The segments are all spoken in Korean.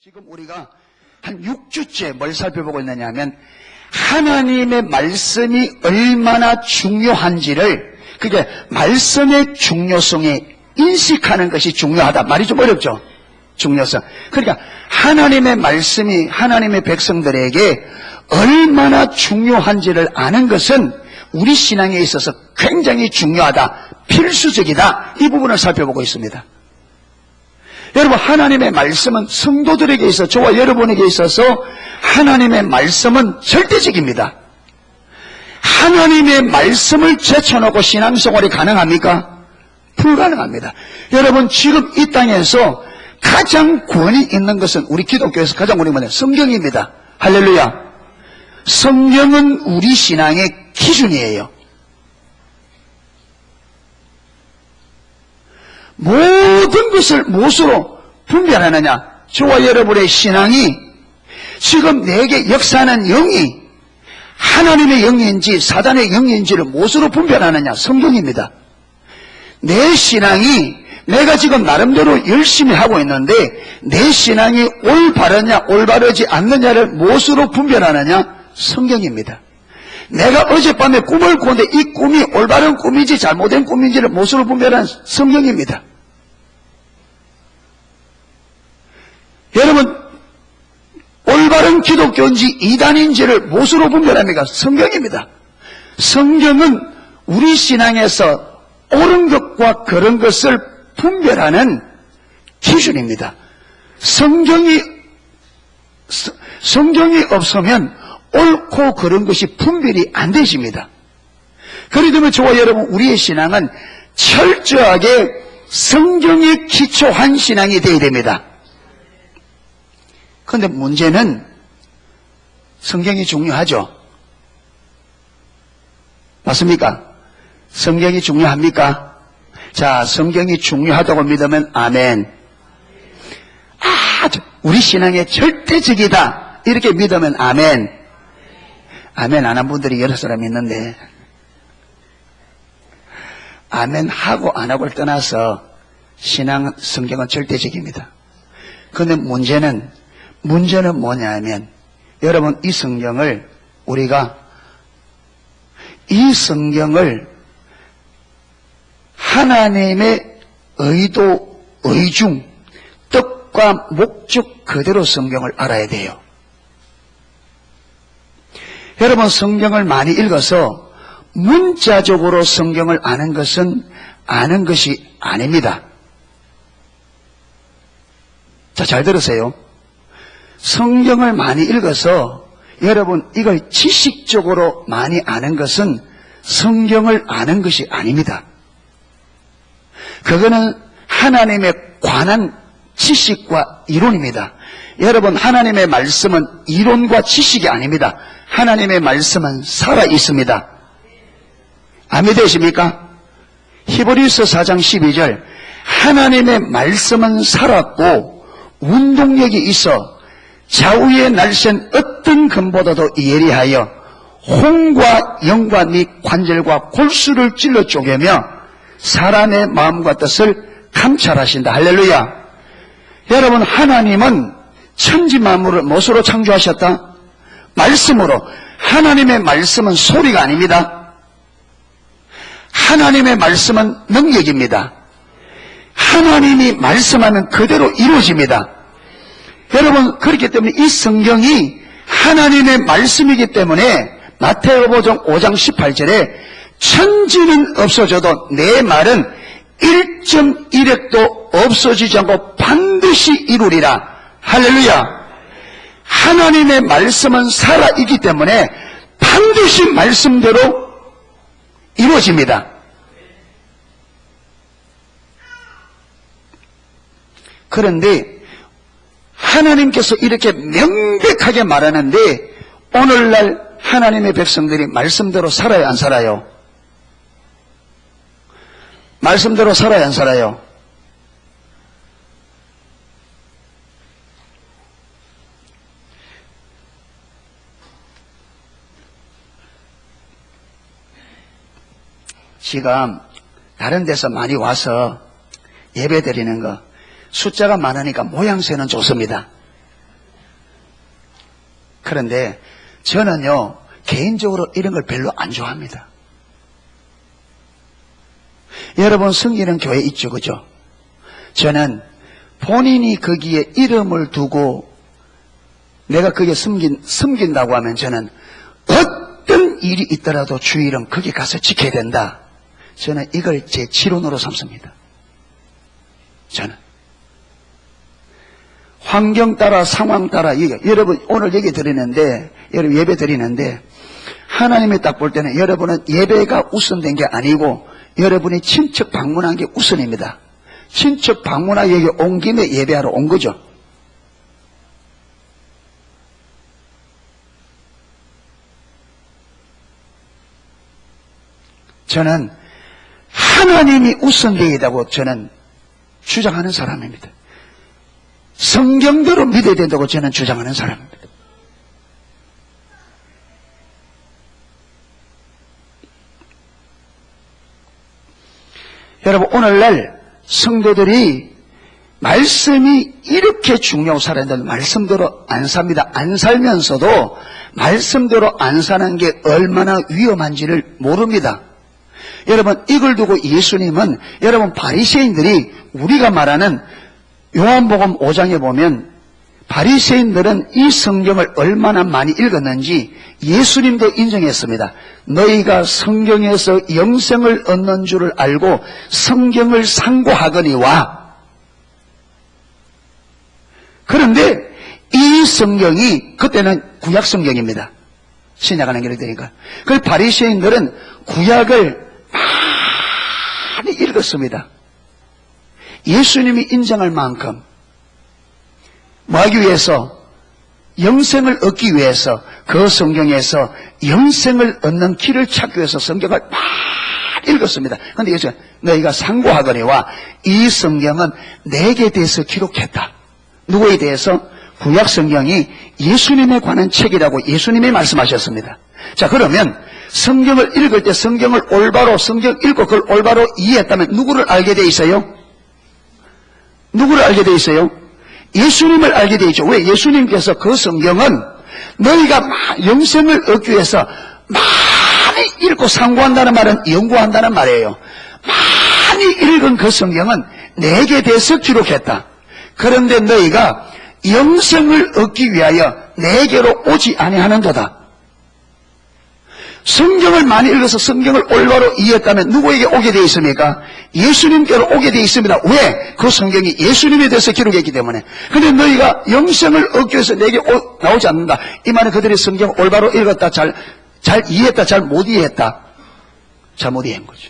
지금 우리가 한 6주째 뭘 살펴보고 있느냐 하면 하나님의 말씀이 얼마나 중요한지를, 그게 말씀의 중요성에 인식하는 것이 중요하다. 말이 좀 어렵죠? 중요성. 그러니까 하나님의 말씀이 하나님의 백성들에게 얼마나 중요한지를 아는 것은 우리 신앙에 있어서 굉장히 중요하다, 필수적이다. 이 부분을 살펴보고 있습니다. 여러분, 하나님의 말씀은 성도들에게 있어, 저와 여러분에게 있어서 하나님의 말씀은 절대적입니다. 하나님의 말씀을 제쳐놓고 신앙생활이 가능합니까? 불가능합니다. 여러분, 지금 이 땅에서 가장 권위 있는 것은, 우리 기독교에서 가장 권위 있는 것은 성경입니다. 할렐루야. 성경은 우리 신앙의 기준이에요. 모든 것을 무엇으로 분별하느냐? 저와 여러분의 신앙이 지금 내게 역사하는 영이 하나님의 영인지 사단의 영인지를 무엇으로 분별하느냐? 성경입니다. 내 신앙이, 내가 지금 나름대로 열심히 하고 있는데 내 신앙이 올바르냐 올바르지 않느냐를 무엇으로 분별하느냐? 성경입니다. 내가 어젯밤에 꿈을 꾸는데 이 꿈이 올바른 꿈인지 잘못된 꿈인지를 무엇으로 분별하는? 성경입니다. 여러분, 올바른 기독교인지 이단인지를 무엇으로 분별합니까? 성경입니다. 성경은 우리 신앙에서 옳은 것과 그런 것을 분별하는 기준입니다. 성경이 없으면 옳고 그런 것이 분별이 안 되십니다. 그렇기 때문에 저와 여러분, 우리의 신앙은 철저하게 성경에 기초한 신앙이 되어야 됩니다. 그런데 문제는 성경이 중요하죠. 맞습니까? 성경이 중요합니까? 자, 성경이 중요하다고 믿으면 아멘. 우리 신앙의 절대적이다 이렇게 믿으면 아멘. 아멘 안 한 분들이 여러 사람 있는데, 아멘 하고 안 하고를 떠나서 신앙은, 성경은 절대적입니다. 그런데 문제는 뭐냐면, 여러분, 이 성경을 하나님의 의도, 의중, 뜻과 목적 그대로 성경을 알아야 돼요. 여러분, 성경을 많이 읽어서 문자적으로 성경을 아는 것은 아는 것이 아닙니다. 자, 잘 들으세요. 성경을 많이 읽어서 여러분 이걸 지식적으로 많이 아는 것은 성경을 아는 것이 아닙니다. 그거는 하나님에 관한 지식과 이론입니다. 여러분, 하나님의 말씀은 이론과 지식이 아닙니다. 하나님의 말씀은 살아 있습니다. 아멘 되십니까? 히브리서 4장 12절, 하나님의 말씀은 살았고 운동력이 있어 좌우의 날쌘 어떤 금보다도 예리하여 혼과 영과 및 관절과 골수를 찔러 쪼개며 사람의 마음과 뜻을 감찰하신다. 할렐루야. 여러분, 하나님은 천지 만물을 무엇으로 창조하셨다? 말씀으로. 하나님의 말씀은 소리가 아닙니다. 하나님의 말씀은 능력입니다. 하나님이 말씀하면 그대로 이루어집니다. 여러분, 그렇기 때문에 이 성경이 하나님의 말씀이기 때문에 마태복음 5장 18절에 천지는 없어져도 내 말은 1.1획도 없어지지 않고 반드시 이루리라. 할렐루야. 하나님의 말씀은 살아있기 때문에 반드시 말씀대로 이루어집니다. 그런데 하나님께서 이렇게 명백하게 말하는데 오늘날 하나님의 백성들이 말씀대로 살아요, 안 살아요? 말씀대로 살아요, 안 살아요? 지금 다른 데서 많이 와서 예배 드리는 거 숫자가 많으니까 모양새는 좋습니다. 그런데 저는요, 개인적으로 이런 걸 별로 안 좋아합니다. 여러분, 섬기는 교회 있죠, 그죠? 저는 본인이 거기에 이름을 두고 내가 거기에 섬긴다고 하면 저는 어떤 일이 있더라도 주 이름 거기 가서 지켜야 된다. 저는 이걸 제 지론으로 삼습니다. 저는. 환경 따라, 상황 따라, 여러분, 오늘 얘기 드리는데, 여러분 예배 드리는데, 하나님이 딱 볼 때는 여러분은 예배가 우선된 게 아니고, 여러분이 친척 방문한 게 우선입니다. 친척 방문하 여기 온 김에 예배하러 온 거죠. 저는 하나님이 우선되어야다고 저는 주장하는 사람입니다. 성경대로 믿어야 된다고 저는 주장하는 사람입니다. 여러분, 오늘날 성도들이 말씀이 이렇게 중요하고 살아야 되는 말씀대로 안 삽니다. 안 살면서도 말씀대로 안 사는 게 얼마나 위험한지를 모릅니다. 여러분, 이걸 두고 예수님은, 여러분, 바리새인들이 우리가 말하는 요한복음 5장에 보면 바리새인들은 이 성경을 얼마나 많이 읽었는지 예수님도 인정했습니다. 너희가 성경에서 영생을 얻는 줄을 알고 성경을 상고하거니와. 그런데 이 성경이 그때는 구약 성경입니다. 신약 하는 게 되니까. 그 바리새인들은 구약을 많이 읽었습니다. 예수님이 인정할 만큼 뭐 하기 위해서? 영생을 얻기 위해서 그 성경에서 영생을 얻는 길을 찾기 위해서 성경을 많이 읽었습니다. 그런데 예수님, 너희가 상고하거니와 이 성경은 내게 대해서 기록했다. 누구에 대해서? 구약 성경이 예수님에 관한 책이라고 예수님이 말씀하셨습니다. 자, 그러면 성경을 읽을 때 성경을 올바로 성경 읽고 그걸 올바로 이해했다면 누구를 알게 돼 있어요? 누구를 알게 돼 있어요? 예수님을 알게 돼 있죠. 왜? 예수님께서 그 성경은 너희가 영생을 얻기 위해서 많이 읽고 상고한다는 말은 연구한다는 말이에요. 많이 읽은 그 성경은 내게 대해서 기록했다. 그런데 너희가 영생을 얻기 위하여 내게로 오지 아니하는도다. 성경을 많이 읽어서 성경을 올바로 이해했다면 누구에게 오게 되어 있습니까? 예수님께로 오게 되어 있습니다. 왜? 그 성경이 예수님에 대해서 기록했기 때문에. 그런데 너희가 영생을 얻기 위해서 내게 나오지 않는다. 이 말은 그들이 성경을 올바로 읽었다, 잘 이해했다, 잘 못 이해했다. 잘 못 이해한 거죠.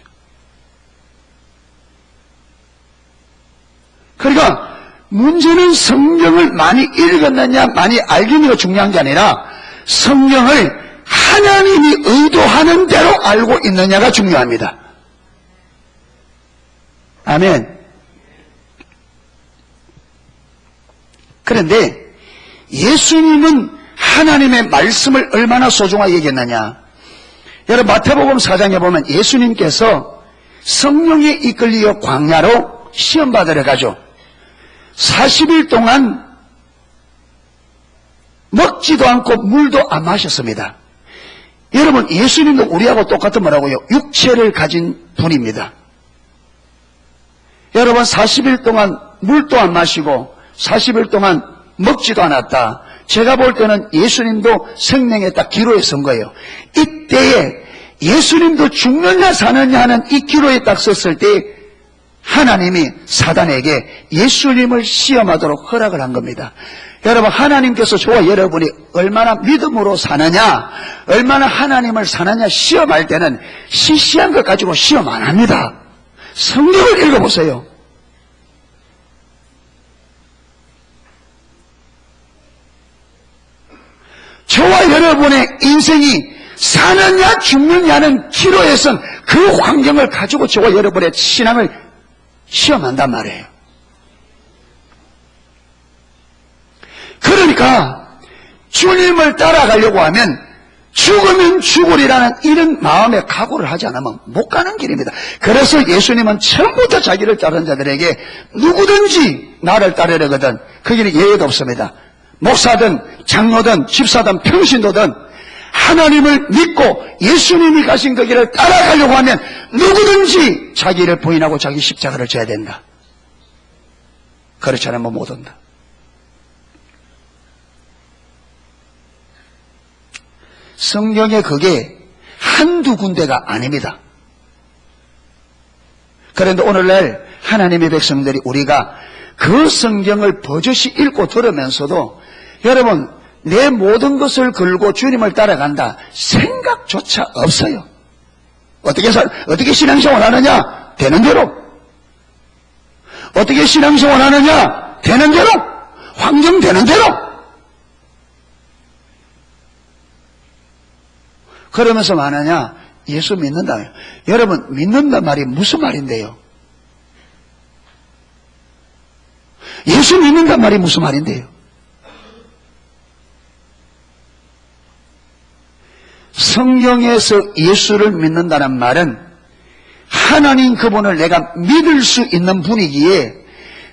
그러니까 문제는 성경을 많이 읽었느냐 많이 알기가 중요한 게 아니라 성경을 하나님이 의도하는 대로 알고 있느냐가 중요합니다. 아멘. 그런데 예수님은 하나님의 말씀을 얼마나 소중하게 얘기했느냐. 여러분, 마태복음 4장에 보면 예수님께서 성령에 이끌려 광야로 시험받으러 가죠. 40일 동안 먹지도 않고 물도 안 마셨습니다. 여러분, 예수님도 우리하고 똑같은 뭐라고요? 육체를 가진 분입니다. 여러분, 40일 동안 물도 안 마시고 40일 동안 먹지도 않았다. 제가 볼 때는 예수님도 생명에 딱 기로에 선 거예요. 이때에 예수님도 죽느냐 사느냐 하는 이 기로에 딱 섰을 때 하나님이 사단에게 예수님을 시험하도록 허락을 한 겁니다. 여러분, 하나님께서 저와 여러분이 얼마나 믿음으로 사느냐, 얼마나 하나님을 사느냐 시험할 때는 시시한 것 가지고 시험 안 합니다. 성경을 읽어보세요. 저와 여러분의 인생이 사느냐 죽느냐는 기로에선 그 환경을 가지고 저와 여러분의 신앙을 시험한단 말이에요. 그러니까 주님을 따라가려고 하면 죽으면 죽으리라는 이런 마음의 각오를 하지 않으면 못 가는 길입니다. 그래서 예수님은 처음부터 자기를 따르는 자들에게 누구든지 나를 따르려거든 그 길이 예외도 없습니다. 목사든 장로든 집사든 평신도든 하나님을 믿고 예수님이 가신 그 길을 따라가려고 하면 누구든지 자기를 부인하고 자기 십자가를 져야 된다. 그렇지 않으면 못 온다. 성경에 그게 한두 군데가 아닙니다. 그런데 오늘날 하나님의 백성들이 우리가 그 성경을 버젓이 읽고 들으면서도 여러분 내 모든 것을 걸고 주님을 따라간다 생각조차 없어요. 어떻게 신앙생활 하느냐? 되는 대로. 어떻게 신앙생활 하느냐? 되는 대로. 환경 되는 대로. 그러면서 말하냐? 예수 믿는다. 여러분 믿는다 말이 무슨 말인데요? 예수 믿는다 말이 무슨 말인데요? 성경에서 예수를 믿는다는 말은 하나님 그분을 내가 믿을 수 있는 분이기에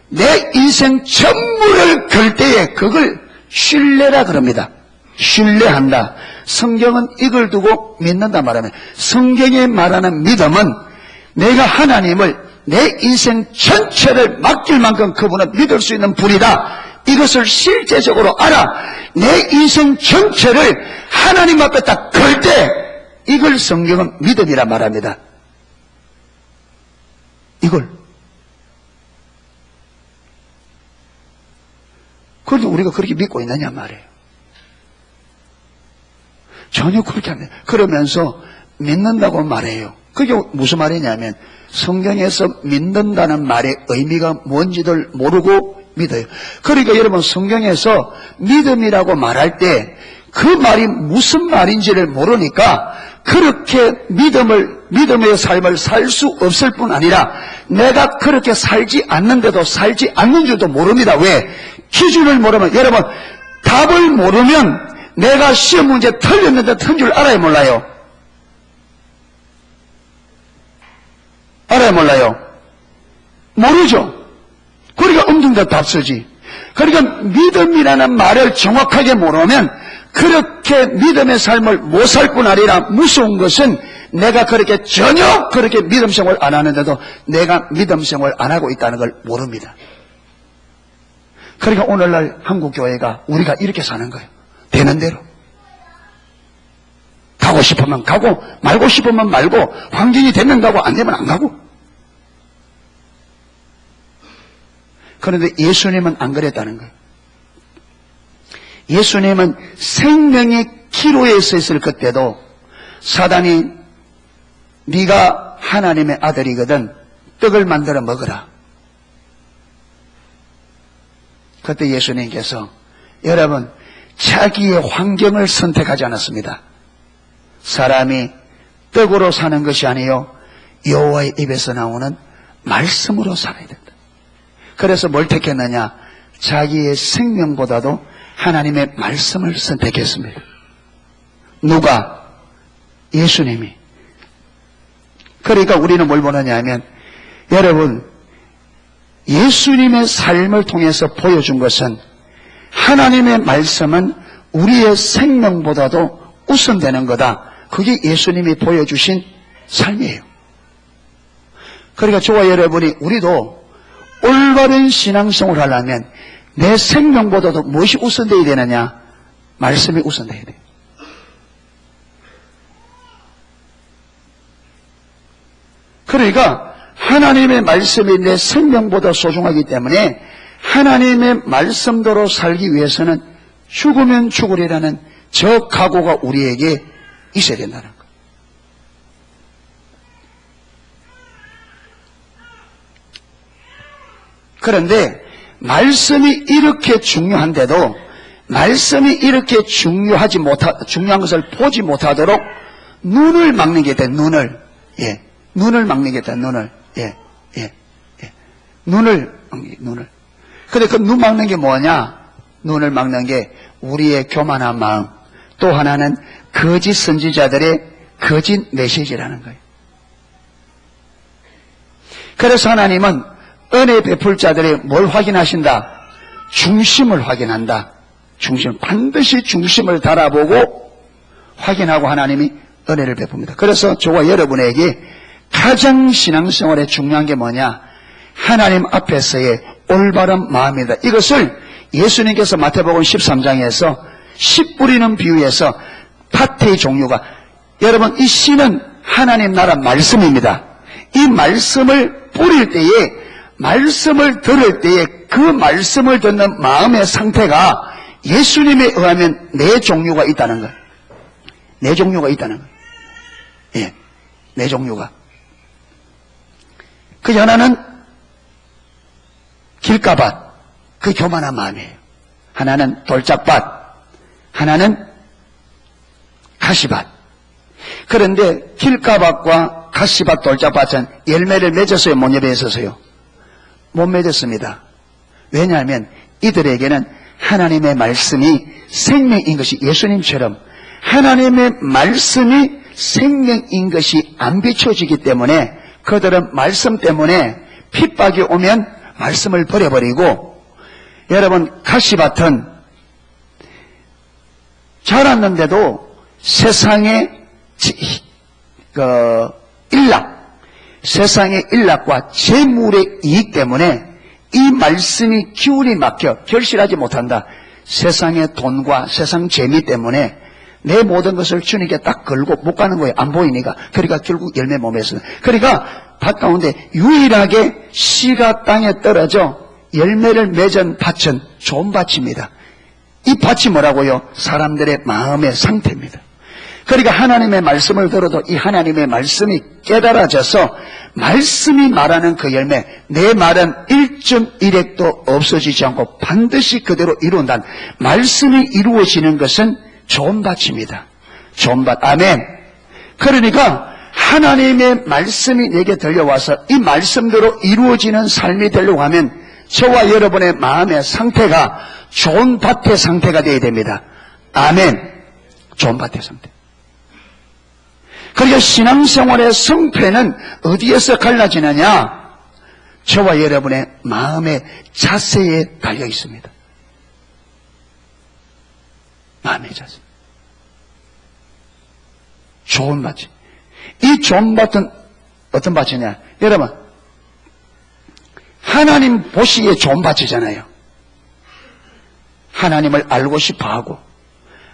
내 인생 전부를 걸 때에 그걸 신뢰라 그럽니다. 신뢰한다. 성경은 이걸 두고 믿는다 말하면 성경에 말하는 믿음은 내가 하나님을 내 인생 전체를 맡길 만큼 그분을 믿을 수 있는 분이다. 이것을 실제적으로 알아. 내 인생 전체를 하나님 앞에 딱 걸 때 이걸 성경은 믿음이라 말합니다. 이걸. 그런데 우리가 그렇게 믿고 있느냐 말이에요. 전혀 그렇게 안 돼요. 그러면서 믿는다고 말해요. 그게 무슨 말이냐면 성경에서 믿는다는 말의 의미가 뭔지를 모르고 믿어요. 그러니까 여러분 성경에서 믿음이라고 말할 때 그 말이 무슨 말인지를 모르니까 그렇게 믿음의 삶을 살 수 없을 뿐 아니라 내가 그렇게 살지 않는데도 살지 않는 줄도 모릅니다. 왜? 기준을 모르면 여러분 답을 모르면 내가 시험 문제 틀렸는데 틀린 줄 알아요 몰라요? 알아요 몰라요? 모르죠. 그러니까 엉뚱다 답 쓰지. 그러니까 믿음이라는 말을 정확하게 모르면 그렇게 믿음의 삶을 못 살 뿐 아니라 무서운 것은 내가 전혀 그렇게 믿음 생활 안 하는데도 내가 믿음 생활 안 하고 있다는 걸 모릅니다. 그러니까 오늘날 한국교회가 우리가 이렇게 사는 거예요. 되는 대로. 가고 싶으면 가고 말고 싶으면 말고 환경이 되면 가고 안 되면 안 가고. 그런데 예수님은 안 그랬다는 거예요. 예수님은 생명의 기로에 서 있을 그때도 사단이 네가 하나님의 아들이거든 떡을 만들어 먹으라. 그때 예수님께서 여러분 자기의 환경을 선택하지 않았습니다. 사람이 떡으로 사는 것이 아니요 여호와의 입에서 나오는 말씀으로 살아야 된다. 그래서 뭘 택했느냐? 자기의 생명보다도 하나님의 말씀을 선택했습니다. 누가? 예수님이. 그러니까 우리는 뭘 보느냐 하면 여러분 예수님의 삶을 통해서 보여준 것은 하나님의 말씀은 우리의 생명보다도 우선되는 거다. 그게 예수님이 보여주신 삶이에요. 그러니까 저와 여러분이 우리도 올바른 신앙생활을 하려면 내 생명보다도 무엇이 우선되어야 되느냐? 말씀이 우선되어야 돼요. 그러니까 하나님의 말씀이 내 생명보다 소중하기 때문에 하나님의 말씀대로 살기 위해서는 죽으면 죽으리라는 저 각오가 우리에게 있어야 된다는 거예요. 그런데 말씀이 이렇게 중요한데도 말씀이 이렇게 중요한 것을 보지 못하도록 눈을 막는 게 있다. 눈을 막는 게 있다. 눈을 근데 그 눈 막는 게 뭐냐? 눈을 막는 게 우리의 교만한 마음, 또 하나는 거짓 선지자들의 거짓 메시지라는 거예요. 그래서 하나님은 은혜 베풀 자들의 뭘 확인하신다? 중심을 확인한다. 중심, 반드시 중심을 달아보고 확인하고 하나님이 은혜를 베풉니다. 그래서 저와 여러분에게 가장 신앙생활에 중요한 게 뭐냐? 하나님 앞에서의 올바른 마음이다. 이것을 예수님께서 마태복음 13장에서 씨 뿌리는 비유에서 밭의 종류가, 여러분 이 씨는 하나님 나라 말씀입니다. 이 말씀을 뿌릴 때에, 말씀을 들을 때에 그 말씀을 듣는 마음의 상태가 예수님에 의하면 네 종류가 있다는 거예요. 네 종류가 있다는 거예요. 예, 네 종류가. 그 하나는 길가밭, 그 교만한 마음이에요. 하나는 돌짝밭, 하나는 가시밭. 그런데 길가밭과 가시밭, 돌짝밭은 열매를 맺었어요, 못 맺었어요? 못 맺었습니다. 왜냐하면 이들에게는 하나님의 말씀이 생명인 것이, 예수님처럼 하나님의 말씀이 생명인 것이 안 비춰지기 때문에 그들은 말씀 때문에 핍박이 오면 말씀을 버려버리고, 여러분 가시밭은 자랐는데도 세상의 세상의 일락과 재물의 이익 때문에 이 말씀이 기운이 막혀 결실하지 못한다. 세상의 돈과 세상 재미 때문에 내 모든 것을 주님께 딱 걸고 못 가는 거예요. 안 보이니까. 그러니까 결국 열매 못 맺어요. 그러니까 밭 가운데 유일하게 씨가 땅에 떨어져 열매를 맺은 밭은 좋은 밭입니다. 이 밭이 뭐라고요? 사람들의 마음의 상태입니다. 그러니까 하나님의 말씀을 들어도 이 하나님의 말씀이 깨달아져서 말씀이 말하는 그 열매, 내 말은 1.1핵도 없어지지 않고 반드시 그대로 이룬다는 말씀이 이루어지는 것은 좋은 밭입니다. 좋은 밭. 아멘. 그러니까 하나님의 말씀이 내게 들려와서 이 말씀대로 이루어지는 삶이 되려고 하면 저와 여러분의 마음의 상태가 좋은 밭의 상태가 되어야 됩니다. 아멘. 좋은 밭의 상태. 그러니까 신앙생활의 성패는 어디에서 갈라지느냐? 저와 여러분의 마음의 자세에 달려 있습니다. 마음의 자세. 좋은 밭이. 이 좋은 밭은 어떤 밭이냐? 여러분, 하나님 보시기에 좋은 밭이잖아요. 하나님을 알고 싶어하고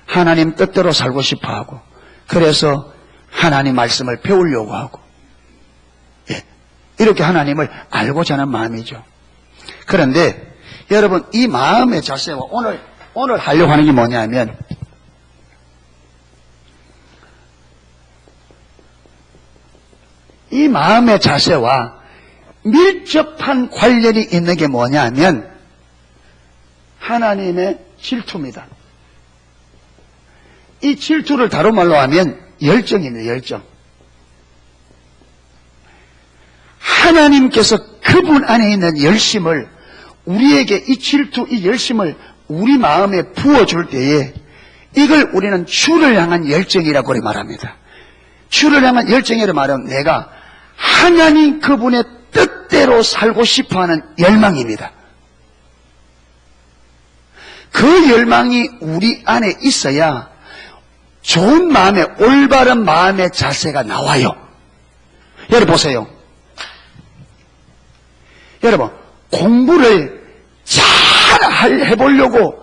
하나님 뜻대로 살고 싶어하고 그래서 하나님 말씀을 배우려고 하고, 예, 이렇게 하나님을 알고자 하는 마음이죠. 그런데 여러분 이 마음의 자세와 오늘 하려고 하는 게 뭐냐면, 이 마음의 자세와 밀접한 관련이 있는 게 뭐냐면 하나님의 질투입니다. 이 질투를 다른 말로 하면 열정입니다. 열정. 하나님께서 그분 안에 있는 열심을 우리에게, 이 질투, 이 열심을 우리 마음에 부어줄 때에 이걸 우리는 주를 향한 열정이라고 말합니다. 주를 향한 열정이라고 말하면 내가 하나님 그분의 뜻대로 살고 싶어하는 열망입니다. 그 열망이 우리 안에 있어야 좋은 마음의, 올바른 마음의 자세가 나와요. 여러분 보세요. 여러분 공부를 잘 해보려고,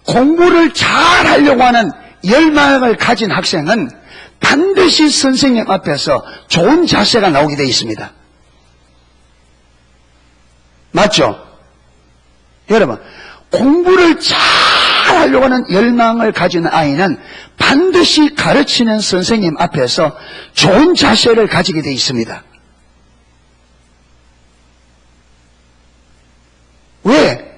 공부를 잘 하려고 하는 열망을 가진 학생은 반드시 선생님 앞에서 좋은 자세가 나오게 되어 있습니다. 맞죠? 여러분 공부를 잘 하려고 하는 열망을 가진 아이는 반드시 가르치는 선생님 앞에서 좋은 자세를 가지게 되어 있습니다. 왜?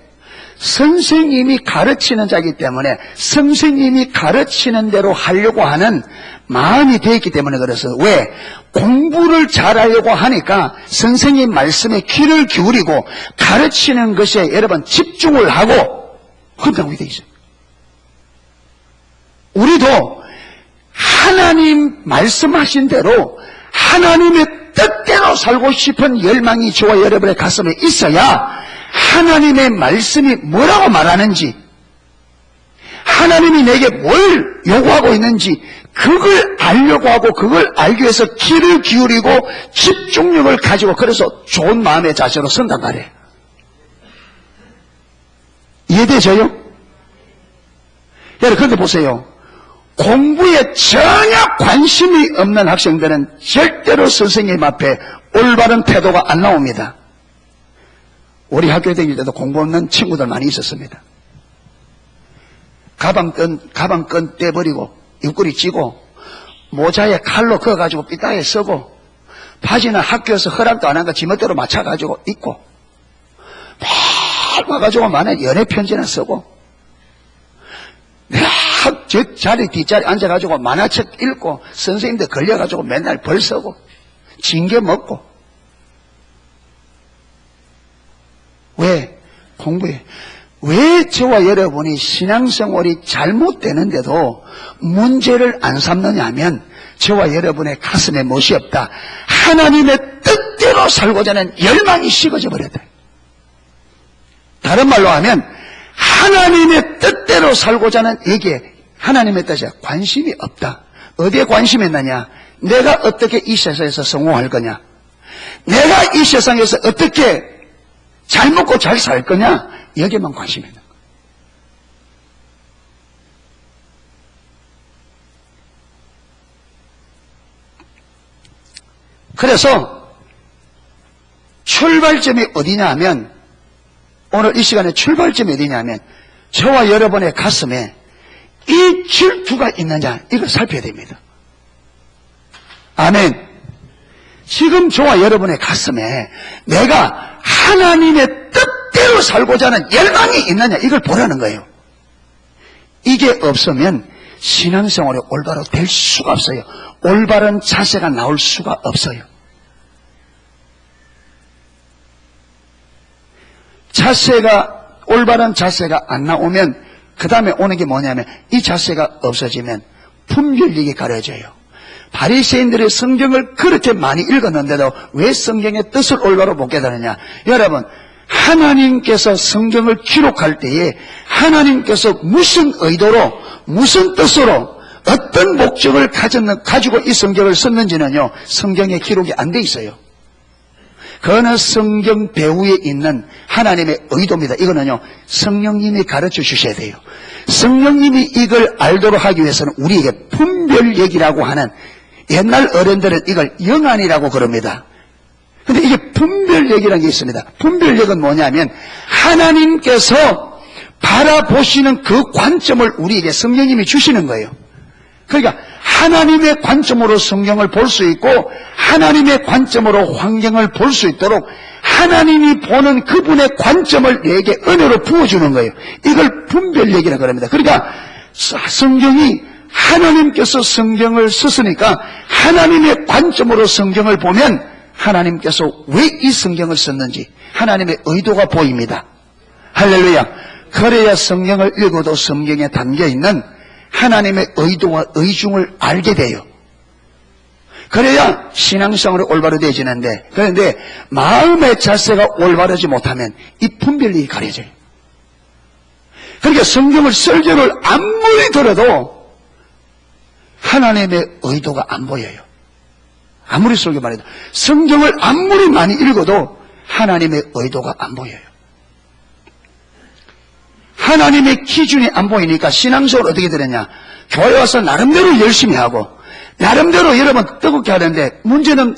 선생님이 가르치는 자이기 때문에 선생님이 가르치는 대로 하려고 하는 마음이 되어 있기 때문에 그래서, 왜? 공부를 잘하려고 하니까 선생님 말씀에 귀를 기울이고 가르치는 것에 여러분 집중을 하고 그렇게 되어 있어요. 우리도 하나님 말씀하신 대로 하나님의 뜻대로 살고 싶은 열망이 저와 여러분의 가슴에 있어야 하나님의 말씀이 뭐라고 말하는지, 하나님이 내게 뭘 요구하고 있는지 그걸 알려고 하고 그걸 알기 위해서 귀를 기울이고 집중력을 가지고 그래서 좋은 마음의 자세로 선단 말이에요. 이해되죠? 여러분, 그런데 보세요. 공부에 전혀 관심이 없는 학생들은 절대로 선생님 앞에 올바른 태도가 안 나옵니다. 우리 학교에 다닐 때도 공부 없는 친구들 많이 있었습니다. 가방끈 떼버리고 옆구리 찌고 모자에 칼로 그어가지고 삐딱에 쓰고 바지는 학교에서 허락도 안 한 거 지멋대로 맞춰가지고 입고 막 와가지고 만약 연애편지나 쓰고 내가 저 자리 뒷자리 앉아가지고 만화책 읽고 선생님들 걸려가지고 맨날 벌 쓰고 징계 먹고 왜? 공부해. 왜 저와 여러분이 신앙생활이 잘못되는데도 문제를 안 삼느냐 하면 저와 여러분의 가슴에 못이 없다. 하나님의 뜻대로 살고자 하는 열망이 식어져 버렸다. 다른 말로 하면 하나님의 뜻대로 살고자 하는 얘기에 하나님의 뜻에 관심이 없다. 어디에 관심이 있느냐? 내가 어떻게 이 세상에서 성공할 거냐? 내가 이 세상에서 어떻게 잘 먹고 잘 살 거냐? 여기에만 관심이 있는 거예요. 그래서 출발점이 어디냐 하면 오늘 이 시간에 출발점이 어디냐 하면 저와 여러분의 가슴에 이 질투가 있느냐 이걸 살펴야 됩니다. 아멘. 지금 저와 여러분의 가슴에 내가 하나님의 뜻대로 살고자 하는 열망이 있느냐 이걸 보라는 거예요. 이게 없으면 신앙생활이 올바로 될 수가 없어요. 올바른 자세가 나올 수가 없어요. 올바른 자세가 안 나오면 그 다음에 오는 게 뭐냐면 이 자세가 없어지면 분별력이 가려져요. 바리새인들의 성경을 그렇게 많이 읽었는데도 왜 성경의 뜻을 올바로 못 깨달느냐? 여러분, 하나님께서 성경을 기록할 때에 하나님께서 무슨 의도로 무슨 뜻으로 어떤 목적을 가지고 이 성경을 썼는지는요 성경에 기록이 안 돼 있어요. 그거는 성경 배후에 있는 하나님의 의도입니다. 이거는요 성령님이 가르쳐 주셔야 돼요. 성령님이 이걸 알도록 하기 위해서는 우리에게 분별력이라고 하는, 옛날 어른들은 이걸 영안이라고 그럽니다. 근데 이게 분별력이라는 게 있습니다. 분별력은 뭐냐면 하나님께서 바라보시는 그 관점을 우리에게 성령님이 주시는 거예요. 그러니까 하나님의 관점으로 성경을 볼 수 있고 하나님의 관점으로 환경을 볼 수 있도록 하나님이 보는 그분의 관점을 내게 은혜로 부어주는 거예요. 이걸 분별력이라고 합니다. 그러니까 성경이 하나님께서 성경을 썼으니까 하나님의 관점으로 성경을 보면 하나님께서 왜 이 성경을 썼는지 하나님의 의도가 보입니다. 할렐루야. 그래야 성경을 읽어도 성경에 담겨있는 하나님의 의도와 의중을 알게 돼요. 그래야 신앙생활이 올바로 되어지는데, 그런데 마음의 자세가 올바르지 못하면 이 분별력이 가려져요. 그러니까 성경을 설교를 아무리 들어도 하나님의 의도가 안 보여요. 아무리 설교만 해도 성경을 아무리 많이 읽어도 하나님의 의도가 안 보여요. 하나님의 기준이 안 보이니까 신앙생활 어떻게 되느냐? 교회 와서 나름대로 열심히 하고 나름대로 여러분 뜨겁게 하는데, 문제는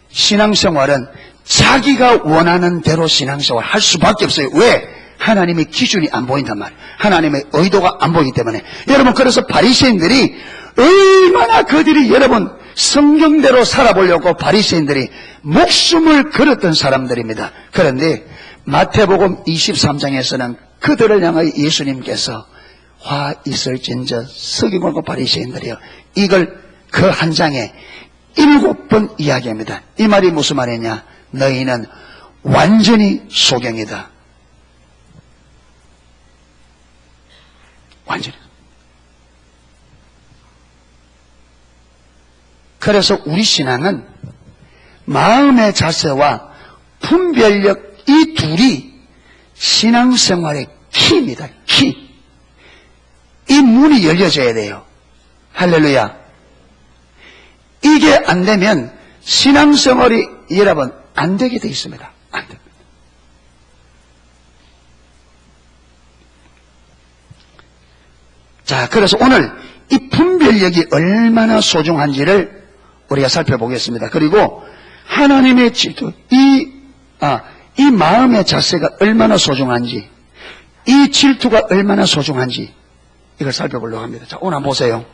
신앙생활은 자기가 원하는 대로 신앙생활 할 수밖에 없어요. 왜? 하나님의 기준이 안 보인단 말이에요. 하나님의 의도가 안 보이기 때문에. 여러분, 그래서 바리새인들이 얼마나 그들이 여러분 성경대로 살아보려고 바리새인들이 목숨을 걸었던 사람들입니다. 그런데 마태복음 23장에서는 그들을 향하여 예수님께서 화 있을진저 서기관과 바리새인들이여, 이걸 그 한 장에 7번 이야기합니다. 이 말이 무슨 말이냐? 너희는 완전히 소경이다. 완전히. 그래서 우리 신앙은 마음의 자세와 분별력, 이 둘이 신앙생활의 키입니다. 키. 이 문이 열려져야 돼요. 할렐루야. 이게 안 되면 신앙생활이 여러분 안 되게 돼 있습니다. 안 됩니다. 자, 그래서 오늘 이 분별력이 얼마나 소중한지를 우리가 살펴보겠습니다. 그리고 하나님의 질투, 이 마음의 자세가 얼마나 소중한지, 이 질투가 얼마나 소중한지 이걸 살펴보려고 합니다. 자, 오늘 한번 보세요.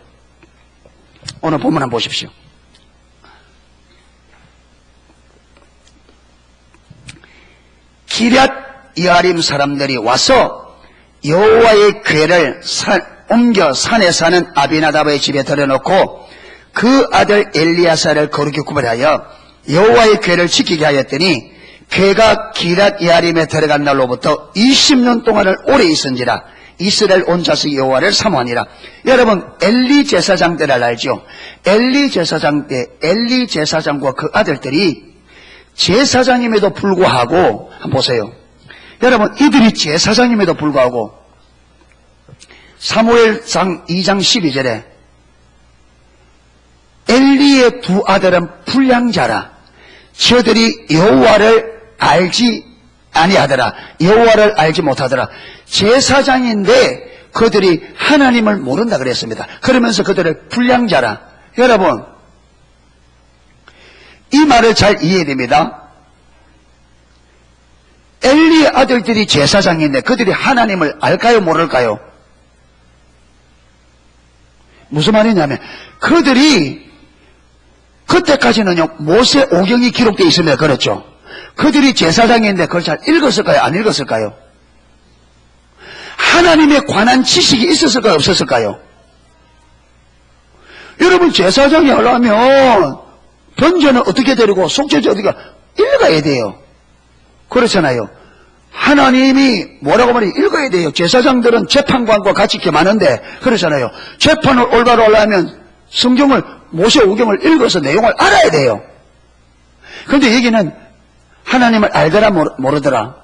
오늘 본문 한번 보십시오. 기럇 여아림 사람들이 와서 여호와의 궤를 옮겨 산에 사는 아비나답의 집에 들여놓고 그 아들 엘리야사를 거룩히 구별하여 여호와의 궤를 지키게 하였더니 궤가 기럇 여아림에 들어간 날로부터 20년 동안을 오래 있은지라 이스라엘 온 자식이 여호와를 사모하니라. 여러분 엘리 제사장 때를 알죠? 엘리 제사장 때 엘리 제사장과 그 아들들이 제사장임에도 불구하고 한번 보세요. 여러분 이들이 제사장임에도 불구하고 사무엘상 2장 12절에 엘리의 두 아들은 불량자라 저들이 여호와를 알지 아니하더라. 여호와를 알지 못하더라. 제사장인데 그들이 하나님을 모른다 그랬습니다. 그러면서 그들을 불량자라. 여러분 이 말을 잘 이해해야 됩니다. 엘리의 아들들이 제사장인데 그들이 하나님을 알까요 모를까요? 무슨 말이냐면 그들이 그때까지는요 모세 오경이 기록되어 있습니다. 그렇죠? 그들이 제사장인데 그걸 잘 읽었을까요? 안 읽었을까요? 하나님에 관한 지식이 있었을까요? 없었을까요? 여러분 제사장이 하려면 번제는 어떻게 드리고 속죄제 어떻게 읽어야 돼요. 그렇잖아요. 하나님이 뭐라고 말해 읽어야 돼요. 제사장들은 재판관과 같이 이렇게 많은데 그렇잖아요. 재판을 올바로 하려면 성경을 모세 오경을 읽어서 내용을 알아야 돼요. 그런데 여기는 하나님을 알더라 모르더라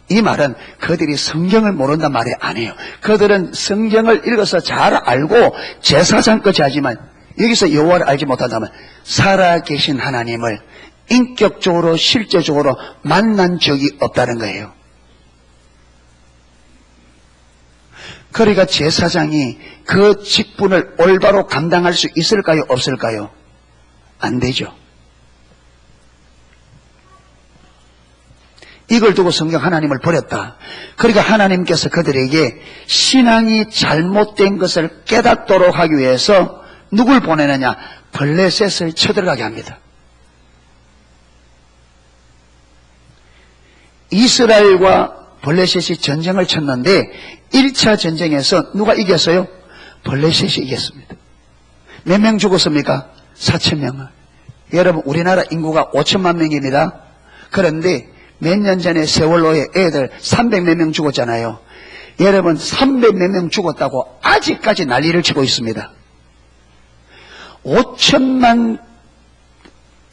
이 말은 그들이 성경을 모른단 말이 아니에요. 그들은 성경을 읽어서 잘 알고 제사장까지 하지만 여기서 여호와를 알지 못한다면 살아계신 하나님을 인격적으로 실제적으로 만난 적이 없다는 거예요. 그러니까 제사장이 그 직분을 올바로 감당할 수 있을까요? 없을까요? 안 되죠. 이걸 두고 성경 하나님을 버렸다. 그러니까 하나님께서 그들에게 신앙이 잘못된 것을 깨닫도록 하기 위해서 누굴 보내느냐? 블레셋을 쳐들어가게 합니다. 이스라엘과 블레셋이 전쟁을 쳤는데 1차 전쟁에서 누가 이겼어요? 블레셋이 이겼습니다. 몇 명 죽었습니까? 4,000명을. 여러분 우리나라 인구가 5천만 명입니다. 그런데 몇 년 전에 세월호에 애들 300몇 명 죽었잖아요. 여러분 300몇 명 죽었다고 아직까지 난리를 치고 있습니다. 5천만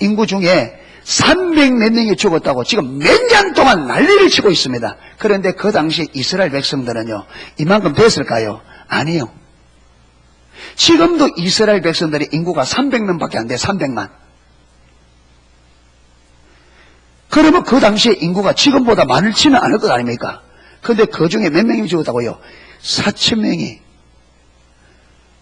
인구 중에 300몇 명이 죽었다고 지금 몇 년 동안 난리를 치고 있습니다. 그런데 그 당시 이스라엘 백성들은요 이만큼 됐을까요? 아니요. 지금도 이스라엘 백성들의 인구가 300명밖에 안 돼요. 300만. 그러면 그 당시에 인구가 지금보다 많지는 않을 것 아닙니까? 그런데 그 중에 몇 명이 죽었다고요? 4,000명이.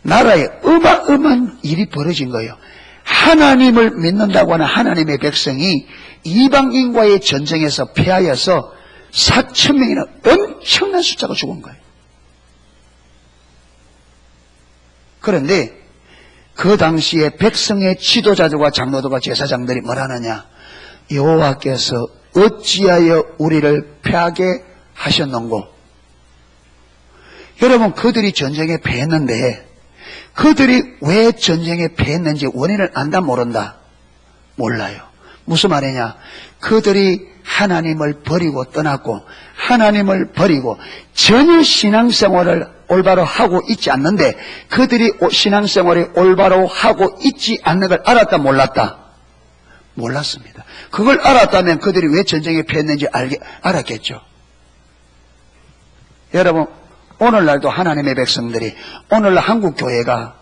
나라에 어마어마한 일이 벌어진 거예요. 하나님을 믿는다고 하는 하나님의 백성이 이방인과의 전쟁에서 패하여서 4,000명이나 엄청난 숫자가 죽은 거예요. 그런데 그 당시에 백성의 지도자들과 장로들과 제사장들이 뭐라느냐? 여호와께서 어찌하여 우리를 패하게 하셨는고? 여러분 그들이 전쟁에 패했는데 그들이 왜 전쟁에 패했는지 원인을 안다 모른다? 몰라요. 무슨 말이냐? 그들이 하나님을 버리고 떠났고 하나님을 버리고 전혀 신앙생활을 올바로 하고 있지 않는데 그들이 신앙생활을 올바로 하고 있지 않는 걸 알았다 몰랐다? 몰랐습니다. 그걸 알았다면 그들이 왜 전쟁에 패했는지 알았겠죠. 여러분 오늘날도 하나님의 백성들이, 오늘날 한국 교회가,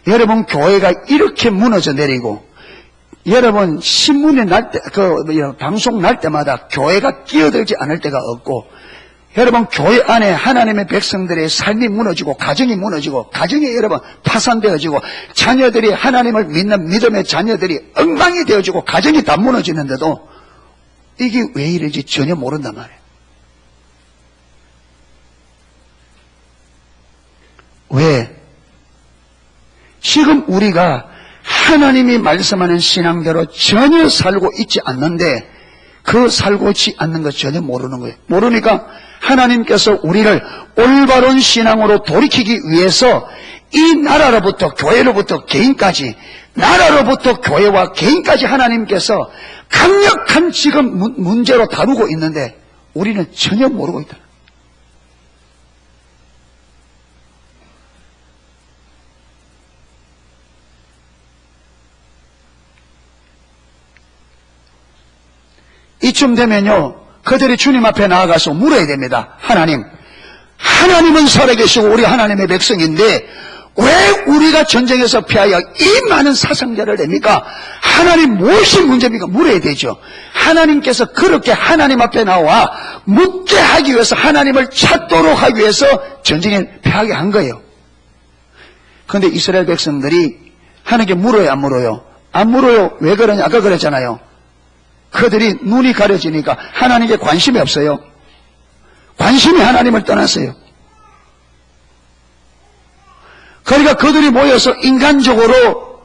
여러분 교회가 이렇게 무너져 내리고, 여러분 신문에 날 때, 방송 날 때마다 교회가 끼어들지 않을 때가 없고, 여러분 교회 안에 하나님의 백성들의 삶이 무너지고, 가정이 무너지고, 가정이 여러분 파산되어지고, 자녀들이 하나님을 믿는 믿음의 자녀들이 엉망이 되어지고, 가정이 다 무너지는데도 이게 왜 이러지 전혀 모른단 말이에요. 왜? 지금 우리가 하나님이 말씀하는 신앙대로 전혀 살고 있지 않는데, 그 살고 있지 않는 것 전혀 모르는 거예요. 모르니까 하나님께서 우리를 올바른 신앙으로 돌이키기 위해서 이 나라로부터 교회로부터 개인까지, 나라로부터 교회와 개인까지 하나님께서 강력한 지금 문제로 다루고 있는데 우리는 전혀 모르고 있다. 이쯤 되면요, 그들이 주님 앞에 나아가서 물어야 됩니다. 하나님은 살아계시고 우리 하나님의 백성인데 왜 우리가 전쟁에서 피하여 이 많은 사상자를 냅니까? 하나님 무엇이 문제입니까? 물어야 되죠. 하나님께서 그렇게 하나님 앞에 나와 묻게 하기 위해서, 하나님을 찾도록 하기 위해서 전쟁에 피하게 한 거예요. 그런데 이스라엘 백성들이 하나님께 물어요, 안 물어요? 안 물어요. 왜 그러냐? 아까 그랬잖아요. 그들이 눈이 가려지니까 하나님께 관심이 없어요. 관심이 하나님을 떠났어요. 그러니까 그들이 모여서 인간적으로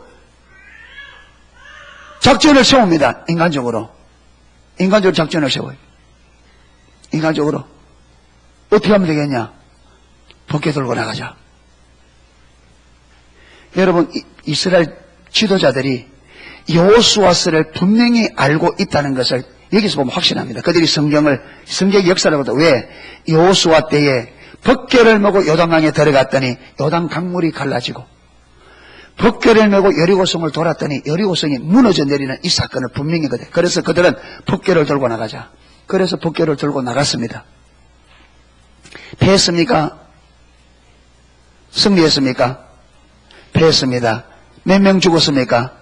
작전을 세웁니다. 인간적으로 작전을 세워요. 인간적으로 어떻게 하면 되겠냐? 벗겨 들고 나가자. 여러분, 이스라엘 지도자들이 여호수아서를 분명히 알고 있다는 것을 여기서 보면 확신합니다. 그들이 성경의 역사를 보다, 왜? 여호수아 때에 벗개를 메고 요단강에 들어갔더니 요단 강물이 갈라지고, 벗개를 메고 여리고성을 돌았더니 여리고성이 무너져 내리는 이 사건을 분명히 거든. 그래서 그들은 벗개를 들고 나가자. 그래서 벗개를 들고 나갔습니다. 패했습니까? 승리했습니까? 패했습니다. 몇 명 죽었습니까?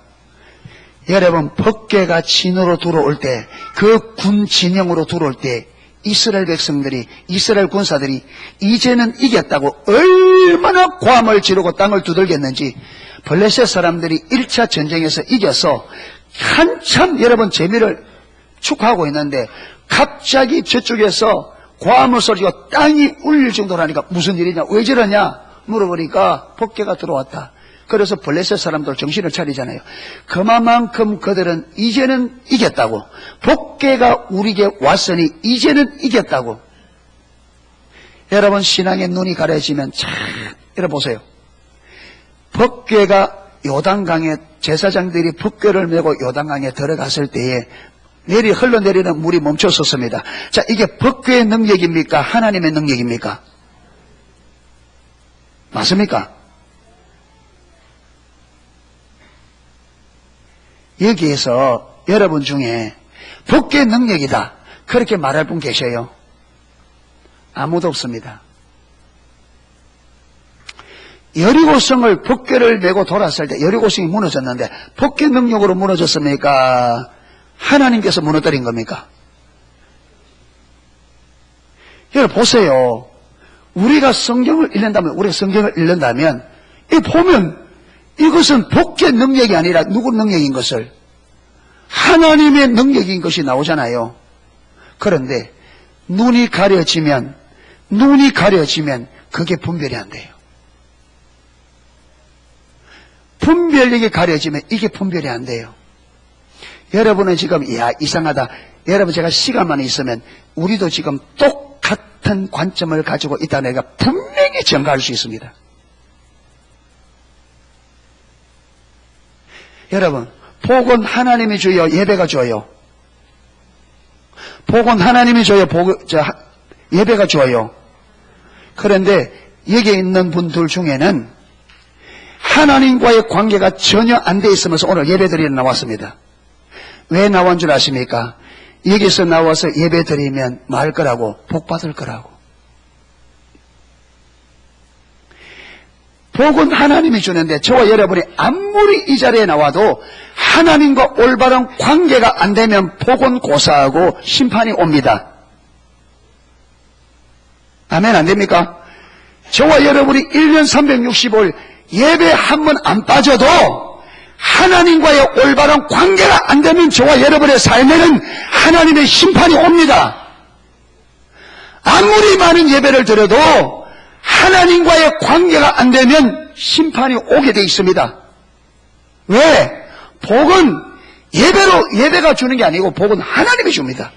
여러분, 벗개가 진으로 들어올 때, 그 군 진영으로 들어올 때 이스라엘 백성들이, 이스라엘 군사들이 이제는 이겼다고 얼마나 고함을 지르고 땅을 두들겼는지, 블레셋 사람들이 1차 전쟁에서 이겨서 한참 여러분 재미를 축하하고 있는데 갑자기 저쪽에서 고함을 소리가 땅이 울릴 정도로 하니까 무슨 일이냐, 왜 저러냐 물어보니까 벗개가 들어왔다. 그래서 블레셋 사람들 정신을 차리잖아요. 그만큼 그들은 이제는 이겼다고, 벗개가 우리에게 왔으니 이제는 이겼다고. 여러분, 신앙의 눈이 가려지면 참, 여러분 보세요. 벗개가 요단강에, 제사장들이 벗개를 메고 요단강에 들어갔을 때에 흘러내리는 물이 멈춰섰습니다. 자, 이게 벗개의 능력입니까? 하나님의 능력입니까? 맞습니까? 여기에서 여러분 중에 벗개의 능력이다 그렇게 말할 분 계셔요? 아무도 없습니다. 여리고성을 벗개를 메고 돌았을 때 여리고성이 무너졌는데 벗개 능력으로 무너졌습니까? 하나님께서 무너뜨린 겁니까? 여러분 보세요. 우리가 성경을 읽는다면 이 보면 이것은 벗개 능력이 아니라 누구 능력인 것을, 하나님의 능력인 것이 나오잖아요. 그런데 눈이 가려지면 그게 분별이 안 돼요. 분별력이 가려지면 이게 분별이 안 돼요. 여러분은 지금 이상하다. 여러분, 제가 시간만 있으면 우리도 지금 똑같은 관점을 가지고 있다는 내가 분명히 증가할 수 있습니다. 여러분, 복은 하나님이 줘요, 예배가 줘요? 복은 하나님이 줘요, 예배가 줘요? 그런데 여기 있는 분들 중에는 하나님과의 관계가 전혀 안 돼 있으면서 오늘 예배드리러 나왔습니다. 왜 나온 줄 아십니까? 여기서 나와서 예배드리면 말 거라고, 복 받을 거라고. 복은 하나님이 주는데 저와 여러분이 아무리 이 자리에 나와도 하나님과 올바른 관계가 안 되면 복은 고사하고 심판이 옵니다. 아멘, 안 됩니까? 저와 여러분이 1년 365일 예배 한 번 안 빠져도 하나님과의 올바른 관계가 안 되면 저와 여러분의 삶에는 하나님의 심판이 옵니다. 아무리 많은 예배를 드려도 하나님과의 관계가 안 되면 심판이 오게 돼 있습니다. 왜? 복은 예배가 주는 게 아니고 복은 하나님이 줍니다.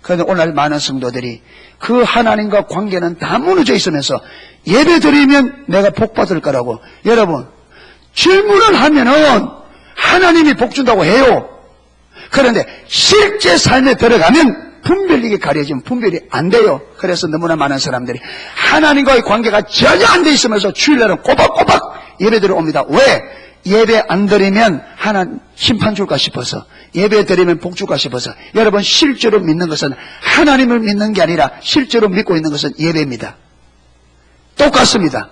그런데 오늘 많은 성도들이 그 하나님과 관계는 다 무너져 있으면서 예배 드리면 내가 복 받을 거라고. 여러분, 질문을 하면은 하나님이 복 준다고 해요. 그런데 실제 삶에 들어가면 분별력이 가려지면 분별이 안 돼요. 그래서 너무나 많은 사람들이 하나님과의 관계가 전혀 안 돼 있으면서 주일날은 꼬박꼬박 예배 드려옵니다. 왜? 예배 안 드리면 하나님 심판 줄까 싶어서, 예배 드리면 복 줄까 싶어서. 여러분, 실제로 믿는 것은 하나님을 믿는 게 아니라 실제로 믿고 있는 것은 예배입니다. 똑같습니다.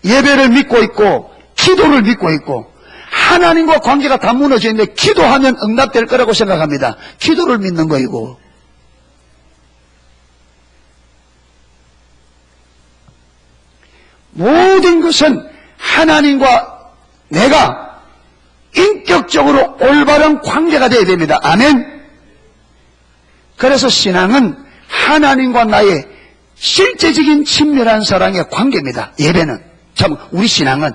예배를 믿고 있고 기도를 믿고 있고 하나님과 관계가 다 무너져 있는데 기도하면 응답될 거라고 생각합니다. 기도를 믿는 거이고. 모든 것은 하나님과 내가 인격적으로 올바른 관계가 되어야 됩니다. 아멘. 그래서 신앙은 하나님과 나의 실제적인 친밀한 사랑의 관계입니다. 예배는. 참, 우리 신앙은.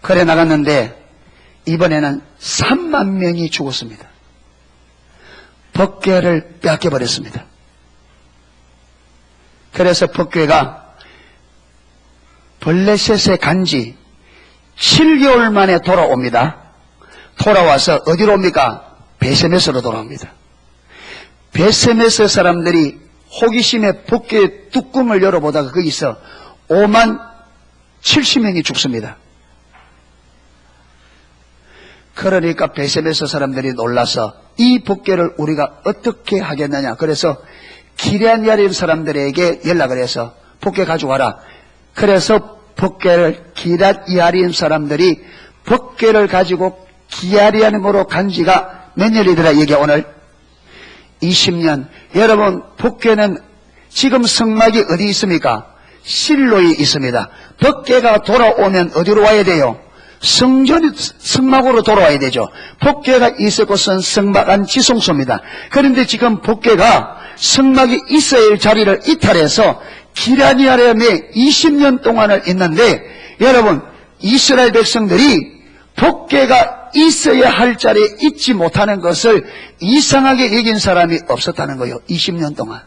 그래 나갔는데 이번에는 3만 명이 죽었습니다. 법궤를 빼앗겨버렸습니다. 그래서 법궤가 블레셋에 간지 7개월 만에 돌아옵니다. 돌아와서 어디로 옵니까? 베세메스로 돌아옵니다. 베세메스 사람들이 호기심에 법궤의 뚜껑을 열어보다가 거기서 5만 70명이 죽습니다. 그러니까 베세메스 사람들이 놀라서 이 법궤를 우리가 어떻게 하겠느냐. 그래서 기럇야림 사람들에게 연락을 해서 법궤 가져와라. 그래서 법궤를 기럇야림 사람들이 법궤를 가지고 기럇야림으로 간 지가 몇 년이더라 이게 오늘? 20년. 여러분, 법궤는 지금 성막이 어디 있습니까? 실로에 있습니다. 법궤가 돌아오면 어디로 와야 돼요? 성막으로 돌아와야 되죠. 법궤가 있을 곳은 성막 안 지성소입니다. 그런데 지금 법궤가 성막이 있어야 할 자리를 이탈해서 기럇야림에 20년 동안을 있는데, 여러분, 이스라엘 백성들이 법궤가 있어야 할 자리에 있지 못하는 것을 이상하게 여긴 사람이 없었다는 거예요. 20년 동안.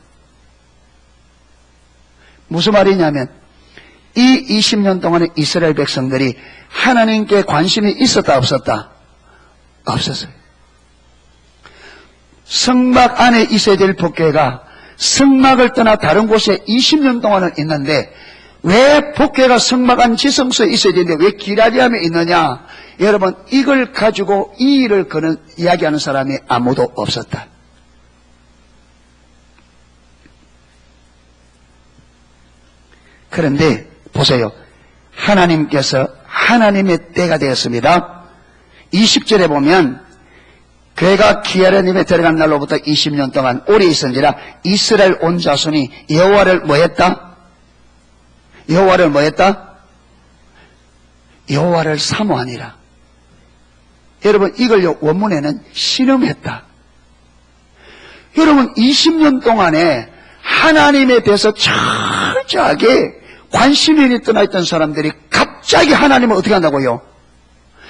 무슨 말이냐면 이 20년 동안에 이스라엘 백성들이 하나님께 관심이 있었다 없었다? 없었어요. 성막 안에 있어야 될 법궤가 성막을 떠나 다른 곳에 20년 동안을 있는데 왜 법궤가 성막 안 지성소에 있어야 되는데 왜 기럇야림에 있느냐? 여러분, 이걸 가지고 이 일을 이야기하는 사람이 아무도 없었다. 그런데 보세요. 하나님께서 하나님의 때가 되었습니다. 20절에 보면 그가 기럇야림에 들어간 날로부터 20년 동안 오래 있은지라 이스라엘 온 자손이 여호와를 뭐했다? 여호와를 뭐했다? 여호와를 사모하니라. 여러분, 이걸요 원문에는 신음했다. 여러분, 20년 동안에 하나님에 대해서 철저하게 관심이 떠나있던 사람들이 갑자기 하나님을 어떻게 한다고요?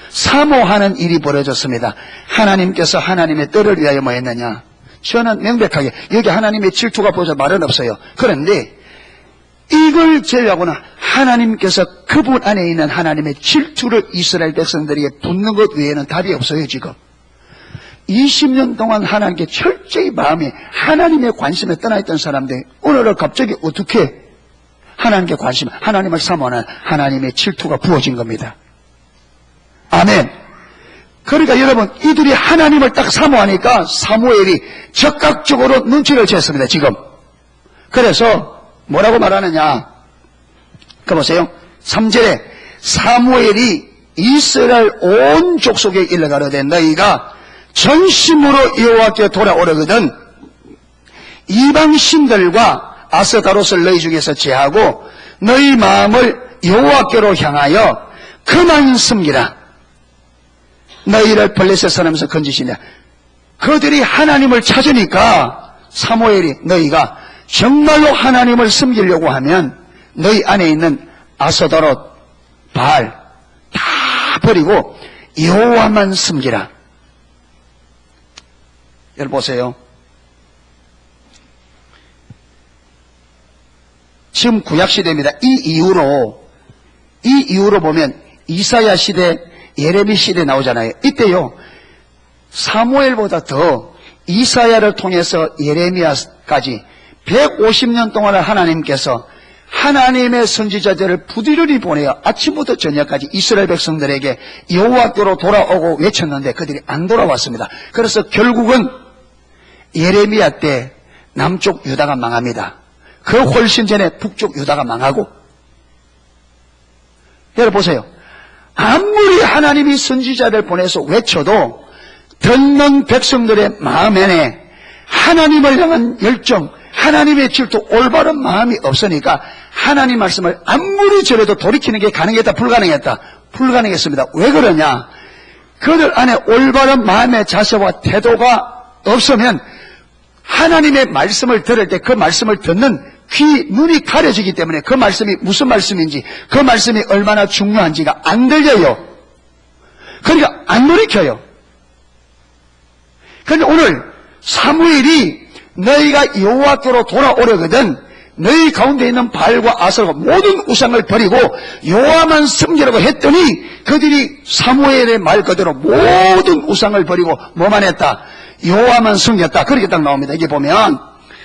사모하는 일이 벌어졌습니다. 하나님께서 하나님의 뜻을 위하여 뭐 했느냐? 저는 명백하게 여기 하나님의 질투가 보자 말은 없어요. 그런데 이걸 제외하고는 하나님께서 그분 안에 있는 하나님의 질투를 이스라엘 백성들에게 붓는 것 외에는 답이 없어요. 지금 20년 동안 하나님께 철저히 마음이 하나님의 관심에 떠나있던 사람들이 오늘은 갑자기 어떻게 하나님께 관심, 하나님을 사모하는 하나님의 질투가 부어진 겁니다. 아멘. 그러니까 여러분, 이들이 하나님을 딱 사모하니까 사무엘이 적극적으로 눈치를 챘습니다, 지금. 그래서 뭐라고 말하느냐. 그 보세요. 3절에 사무엘이 이스라엘 온 족속에 일러가로되 너희가 전심으로 여호와께 돌아오려거든 이방 신들과 아스타롯을 너희 중에서 제하고 너희 마음을 여호와께로 향하여 그만 숨기라. 너희를 블레셋 사람에서 건지시냐. 그들이 하나님을 찾으니까 사무엘이 너희가 정말로 하나님을 섬기려고 하면 너희 안에 있는 아스타롯, 바알 다 버리고 여호와만 섬기라. 여러분 보세요. 지금 구약시대입니다. 이 이후로 보면 이사야 시대, 예레미 시대 나오잖아요. 이때요, 사무엘보다 더 이사야를 통해서 예레미야까지 150년 동안을 하나님께서 하나님의 선지자들을 부지런히 보내어 아침부터 저녁까지 이스라엘 백성들에게 여호와께로 돌아오고 외쳤는데 그들이 안 돌아왔습니다. 그래서 결국은 예레미야 때 남쪽 유다가 망합니다. 그 훨씬 전에 북쪽 유다가 망하고. 여러분 보세요. 아무리 하나님이 선지자를 보내서 외쳐도 듣는 백성들의 마음에는 하나님을 향한 열정, 하나님의 질투, 올바른 마음이 없으니까 하나님 말씀을 아무리 저래도 돌이키는 게 가능했다, 불가능했다? 불가능했습니다. 왜 그러냐? 그들 안에 올바른 마음의 자세와 태도가 없으면 하나님의 말씀을 들을 때 그 말씀을 듣는 귀, 눈이 가려지기 때문에 그 말씀이 무슨 말씀인지, 그 말씀이 얼마나 중요한지가 안 들려요. 그러니까 안 돌이켜요. 그런데 오늘 사무엘이 너희가 여호와께로 돌아오려거든 너희 가운데 있는 바알과 아스라가 모든 우상을 버리고 여호와만 섬기라고 했더니 그들이 사무엘의 말 그대로 모든 우상을 버리고 뭐만 했다? 여호와만 섬겼다. 그렇게 딱 나옵니다. 이게 보면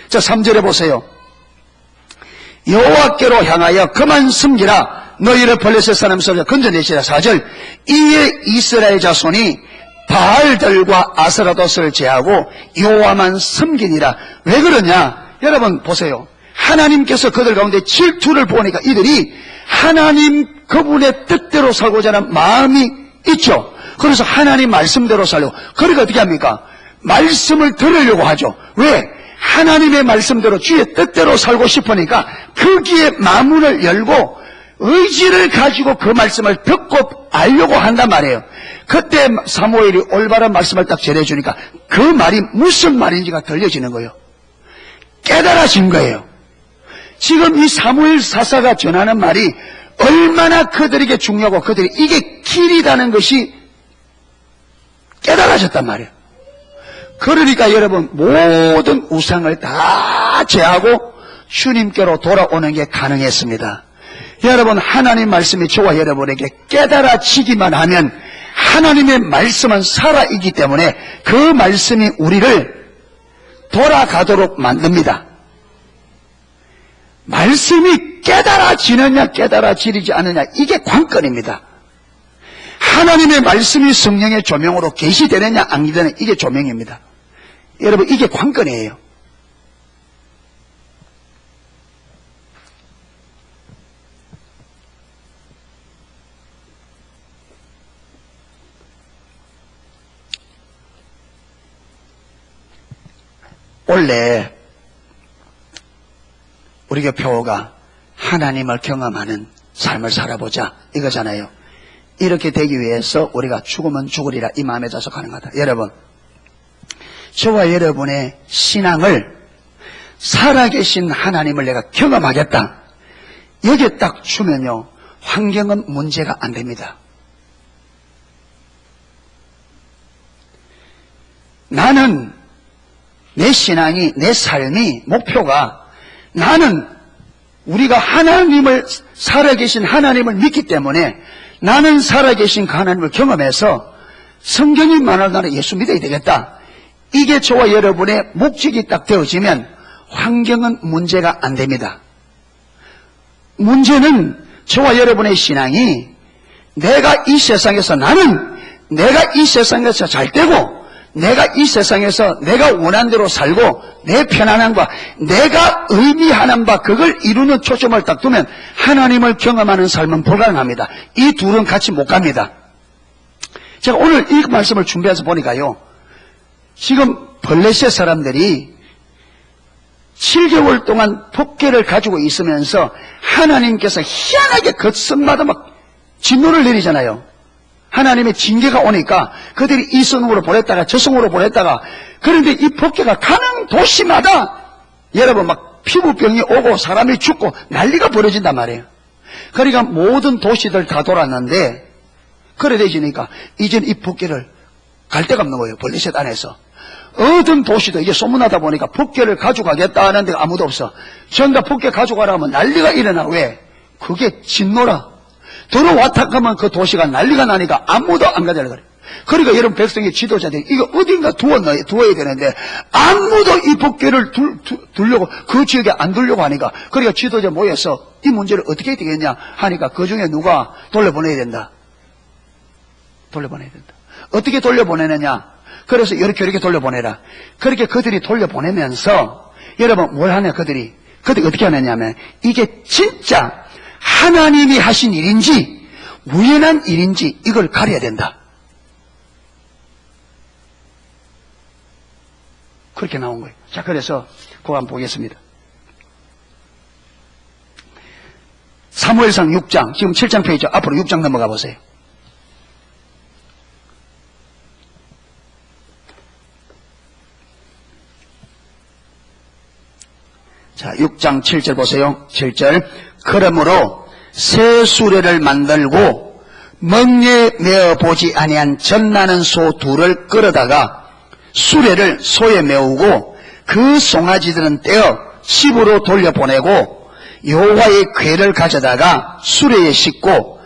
자 3절에 보세요. 여호와께로 향하여 그만 섬기라. 너희를 블레셋 사람 손에서 건져내시라. 4절 이에 이스라엘 자손이 바알들과 아스라롯을 제하고 여호와만 섬기니라. 왜 그러냐? 여러분 보세요. 하나님께서 그들 가운데 질투를 보니까 이들이 하나님 그분의 뜻대로 살고자 하는 마음이 있죠. 그래서 하나님 말씀대로 살려고. 그러니까 어떻게 합니까? 말씀을 들으려고 하죠. 왜? 하나님의 말씀대로 주의 뜻대로 살고 싶으니까 거기에 마문을 열고 의지를 가지고 그 말씀을 듣고 알려고 한단 말이에요. 그때 사무엘이 올바른 말씀을 딱 전해주니까 그 말이 무슨 말인지가 들려지는 거예요. 깨달아진 거예요. 지금 이 사무엘 사사가 전하는 말이 얼마나 그들에게 중요하고 그들이 이게 길이라는 것이 깨달아졌단 말이에요. 그러니까 여러분 모든 우상을 다 제하고 주님께로 돌아오는 게 가능했습니다. 여러분 하나님 말씀이 저와 여러분에게 깨달아지기만 하면 하나님의 말씀은 살아있기 때문에 그 말씀이 우리를 돌아가도록 만듭니다. 말씀이 깨달아지느냐 깨달아지지 않느냐 이게 관건입니다. 하나님의 말씀이 성령의 조명으로 계시되느냐 안 되느냐 이게 조명입니다. 여러분 이게 관건이에요. 원래 우리 교표가 하나님을 경험하는 삶을 살아보자 이거잖아요. 이렇게 되기 위해서 우리가 죽으면 죽으리라 이 마음에 자석하는 거다. 여러분 저와 여러분의 신앙을 살아계신 하나님을 내가 경험하겠다. 여기에 딱 주면요 환경은 문제가 안 됩니다. 나는 내 신앙이 내 삶이 목표가 나는 우리가 하나님을 살아계신 하나님을 믿기 때문에 나는 살아계신 그 하나님을 경험해서 성경이 말하는 나는 예수 믿어야 되겠다. 이게 저와 여러분의 목적이 딱 되어지면 환경은 문제가 안 됩니다. 문제는 저와 여러분의 신앙이 내가 이 세상에서 나는 내가 이 세상에서 잘 되고 내가 이 세상에서 내가 원하는 대로 살고 내 편안함과 내가 의미하는 바 그걸 이루는 초점을 딱 두면 하나님을 경험하는 삶은 불가능합니다. 이 둘은 같이 못 갑니다. 제가 오늘 이 말씀을 준비해서 보니까요, 지금 블레셋 사람들이 7개월 동안 법궤를 가지고 있으면서 하나님께서 희한하게 거성마다 막 진노를 내리잖아요. 하나님의 징계가 오니까 그들이 이 성으로 보냈다가 저 성으로 보냈다가, 그런데 이 법궤가 가는 도시마다 여러분 막 피부병이 오고 사람이 죽고 난리가 벌어진단 말이에요. 그러니까 모든 도시들 다 돌았는데 그래 되지니까 이제는 이 법궤를 갈 데가 없는 거예요. 블레셋 안에서 어떤 도시도 이게 소문나다 보니까 법궤를 가져가겠다는 데가 아무도 없어. 전부 다 법궤 가져가라 하면 난리가 일어나. 왜? 그게 진노라. 들어왔다 하면 그 도시가 난리가 나니까 아무도 안 가자는 거예요. 그러니까 여러분 백성의 지도자들이 이거 어딘가 두어야 되는데 아무도 이 법궤를 두려고 그 지역에 안 두려고 하니까, 그러니까 지도자 모여서 이 문제를 어떻게 해야 되겠냐 하니까 그 중에 누가 돌려보내야 된다. 돌려보내야 된다. 어떻게 돌려보내느냐? 그래서 이렇게 돌려보내라. 그렇게 그들이 돌려보내면서 여러분 뭘 하냐, 그들이 어떻게 하느냐면 이게 진짜 하나님이 하신 일인지 우연한 일인지 이걸 가려야 된다. 그렇게 나온 거예요. 자, 그래서 그거 한번 보겠습니다. 사무엘상 6장, 지금 7장 페이지 앞으로 6장 넘어가 보세요. 자, 6장 7절 보세요. 7절. 그러므로 새 수레를 만들고 멍에 메어 보지 아니한 젖나는 소 둘을 끌어다가 수레를 소에 메우고 그 송아지들은 떼어 집으로 돌려보내고 여호와의 궤를 가져다가 수레에 싣고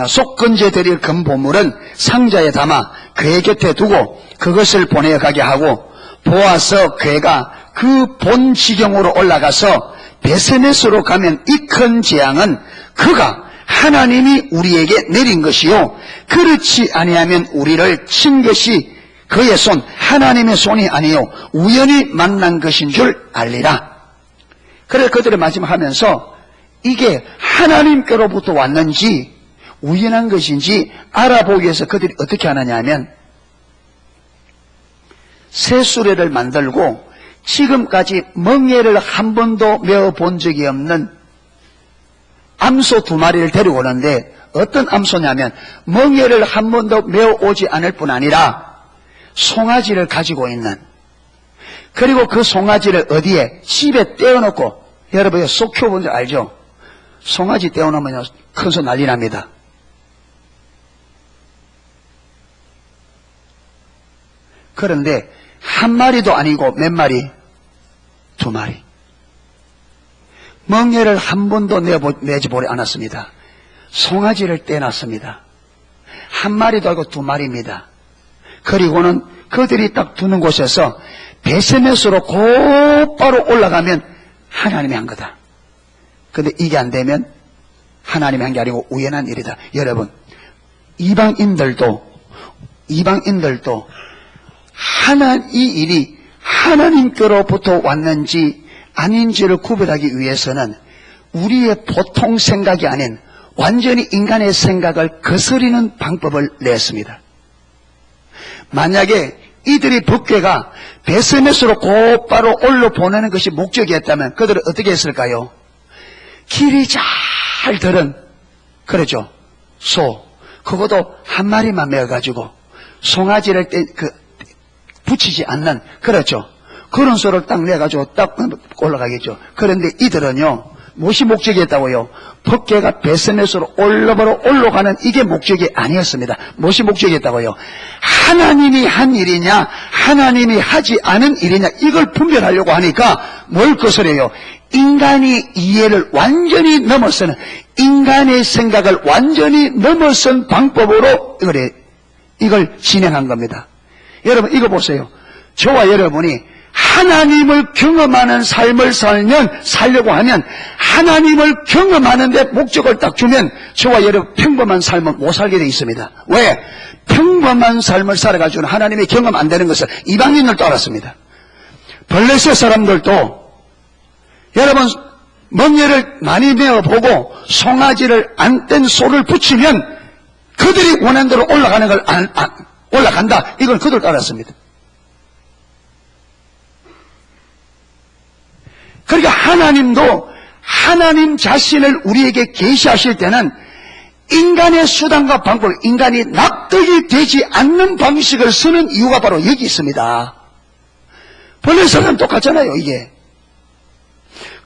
속건제 드릴 금보물은 상자에 담아 궤 곁에 두고 그것을 보내어 가게 하고, 보아서 궤가 그 본 지경으로 올라가서 베세메스로 가면 이 큰 재앙은 그가 하나님이 우리에게 내린 것이요 그렇지 아니하면 우리를 친 것이 그의 손, 하나님의 손이 아니요 우연히 만난 것인 줄 알리라. 그래서 그들의 마지막 하면서 이게 하나님께로부터 왔는지 우연한 것인지 알아보기 위해서 그들이 어떻게 하느냐 하면 새 수레를 만들고 지금까지 멍에를 한 번도 메어 본 적이 없는 암소 2마리를 데리고 오는데, 어떤 암소냐면 멍에를 한 번도 메어 오지 않을 뿐 아니라 송아지를 가지고 있는, 그리고 그 송아지를 어디에 집에 떼어놓고, 여러분 속 키워본 줄 알죠? 송아지 떼어놓으면 큰 소 난리 납니다. 그런데 한 마리도 아니고 몇 마리? 2마리. 멍에를 한 번도 내지 보지 않았습니다. 송아지를 떼놨습니다. 한 마리도 아니고 2마리입니다. 그리고는 그들이 딱 두는 곳에서 베세메스로 곧바로 올라가면 하나님이 한 거다. 근데 이게 안 되면 하나님이 한 게 아니고 우연한 일이다. 여러분, 이방인들도 이 일이 하나님께로부터 왔는지 아닌지를 구별하기 위해서는 우리의 보통 생각이 아닌 완전히 인간의 생각을 거스리는 방법을 냈습니다. 만약에 이들이 법궤가 베세메스로 곧바로 올려보내는 것이 목적이었다면 그들은 어떻게 했을까요? 길이 잘 들은, 그렇죠, 소, 그것도 한 마리만 메어가지고 송아지를 붙이지 않는, 그렇죠, 그런 소를 딱 내가지고 딱 올라가겠죠. 그런데 이들은요, 무엇이 목적이었다고요? 법궤가 베세메스로 올라가는 이게 목적이 아니었습니다. 무엇이 목적이었다고요? 하나님이 한 일이냐 하나님이 하지 않은 일이냐 이걸 분별하려고 하니까 뭘 거스려요? 인간이 이해를 완전히 넘어서는, 인간의 생각을 완전히 넘어선 방법으로 이걸 진행한 겁니다. 여러분 이거 보세요. 저와 여러분이 하나님을 경험하는 삶을 살려고 하면, 하나님을 경험하는 데 목적을 딱 주면 저와 여러분 평범한 삶은 못 살게 돼 있습니다. 왜? 평범한 삶을 살아가지고는 하나님의 경험 안 되는 것을 이방인들도 알았습니다. 블레셋 사람들도 여러분 멍에를 많이 메어보고 송아지를 안 뗀 소를 붙이면 그들이 원하는 대로 올라가는 걸 올라간다. 이걸 그들도 알았습니다. 그러니까 하나님도 하나님 자신을 우리에게 계시하실 때는 인간의 수단과 방법, 인간이 납득이 되지 않는 방식을 쓰는 이유가 바로 여기 있습니다. 블레셋은 똑같잖아요, 이게.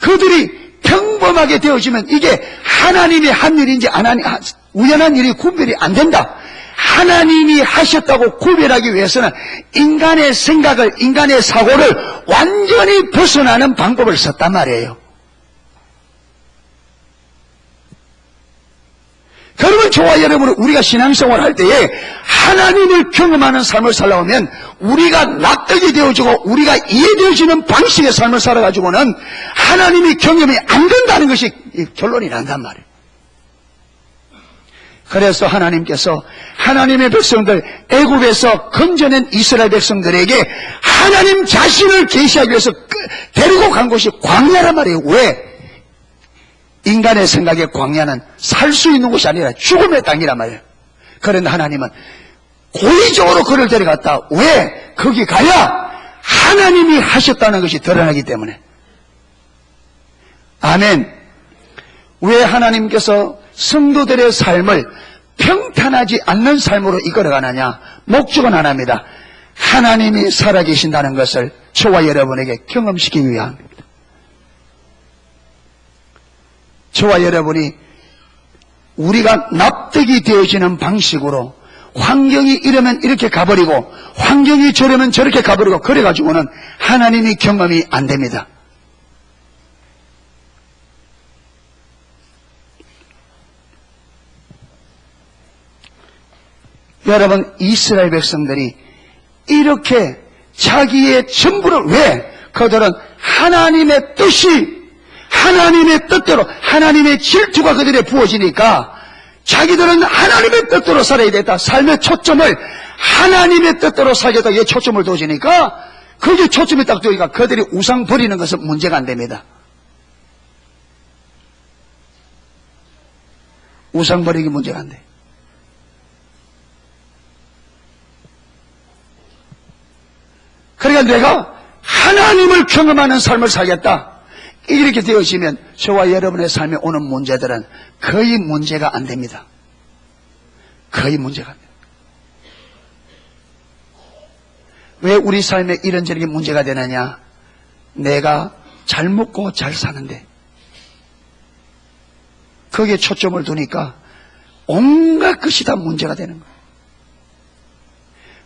그들이 평범하게 되어지면 이게 하나님이 한 일인지 우연한 일이 구별이 안 된다. 하나님이 하셨다고 구별하기 위해서는 인간의 생각을, 인간의 사고를 완전히 벗어나는 방법을 썼단 말이에요. 그러면 저와 여러분은 우리가 신앙생활을 할 때에 하나님을 경험하는 삶을 살아오면 우리가 납득이 되어지고 우리가 이해되어지는 방식의 삶을 살아가지고는 하나님이 경험이 안 된다는 것이 결론이 난단 말이에요. 그래서 하나님께서 하나님의 백성들, 애굽에서 건져낸 이스라엘 백성들에게 하나님 자신을 계시하기 위해서 데리고 간 곳이 광야란 말이에요. 왜? 인간의 생각에 광야는 살 수 있는 곳이 아니라 죽음의 땅이란 말이에요. 그런데 하나님은 고의적으로 그를 데려갔다. 왜? 거기 가야 하나님이 하셨다는 것이 드러나기 때문에. 아멘. 왜 하나님께서 성도들의 삶을 평탄하지 않는 삶으로 이끌어가느냐? 목적은 하나입니다. 하나님이 살아계신다는 것을 저와 여러분에게 경험시키기 위함입니다. 저와 여러분이 우리가 납득이 되어지는 방식으로 환경이 이러면 이렇게 가버리고 환경이 저러면 저렇게 가버리고 그래가지고는 하나님이 경험이 안 됩니다. 여러분, 이스라엘 백성들이 이렇게 자기의 전부를, 왜? 그들은 하나님의 뜻이, 하나님의 뜻대로, 하나님의 질투가 그들에 부어지니까 자기들은 하나님의 뜻대로 살아야 됐다. 삶의 초점을 하나님의 뜻대로 살겠다. 이게 초점을 둬지니까 그게 초점이 딱 두니까 그들이 우상 버리는 것은 문제가 안 됩니다. 우상 버리기 문제가 안 돼. 그러니까 내가 하나님을 경험하는 삶을 살겠다. 이렇게 되어지면 저와 여러분의 삶에 오는 문제들은 거의 문제가 안 됩니다. 거의 문제가 안 됩니다. 왜 우리 삶에 이런저런 문제가 되느냐? 내가 잘 먹고 잘 사는데 거기에 초점을 두니까 온갖 것이 다 문제가 되는 거예요.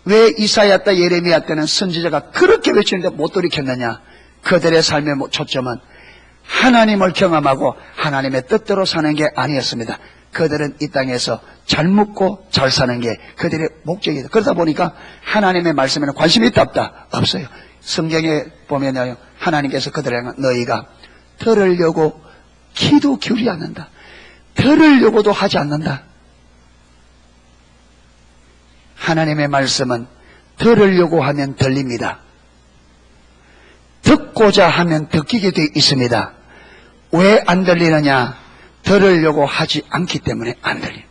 왜 이사야 때 예레미야 때는 선지자가 그렇게 외치는데 못 돌이켰느냐? 그들의 삶의 초점은 하나님을 경험하고 하나님의 뜻대로 사는 게 아니었습니다. 그들은 이 땅에서 잘 먹고 잘 사는 게 그들의 목적이다. 그러다 보니까 하나님의 말씀에는 관심이 있다 없다? 없어요. 성경에 보면요, 하나님께서 그들에게 너희가 들으려고 귀도 기울이지 않는다. 들으려고도 하지 않는다. 하나님의 말씀은 들으려고 하면 들립니다. 듣고자 하면 듣기게 되어 있습니다. 왜 안 들리느냐? 들으려고 하지 않기 때문에 안 들립니다.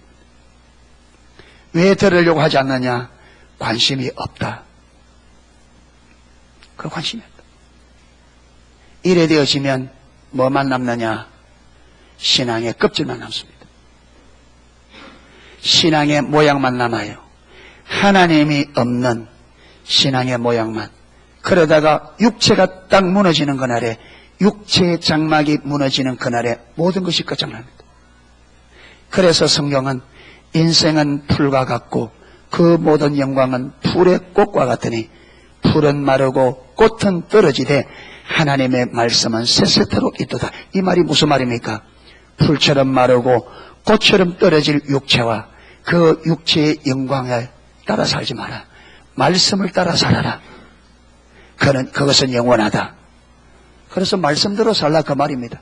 왜 들으려고 하지 않느냐? 관심이 없다. 그 관심이 없다. 이래 되어지면 뭐만 남느냐? 신앙의 껍질만 남습니다. 신앙의 모양만 남아요. 하나님이 없는 신앙의 모양만. 그러다가 육체가 딱 무너지는 그날에, 육체의 장막이 무너지는 그날에 모든 것이 끝장납니다. 그래서 성경은 인생은 풀과 같고 그 모든 영광은 풀의 꽃과 같으니 풀은 마르고 꽃은 떨어지되 하나님의 말씀은 세세토록 있도다. 이 말이 무슨 말입니까? 풀처럼 마르고 꽃처럼 떨어질 육체와 그 육체의 영광을 따라 살지 마라. 말씀을 따라 살아라. 그것은 영원하다. 그래서 말씀대로 살라 그 말입니다.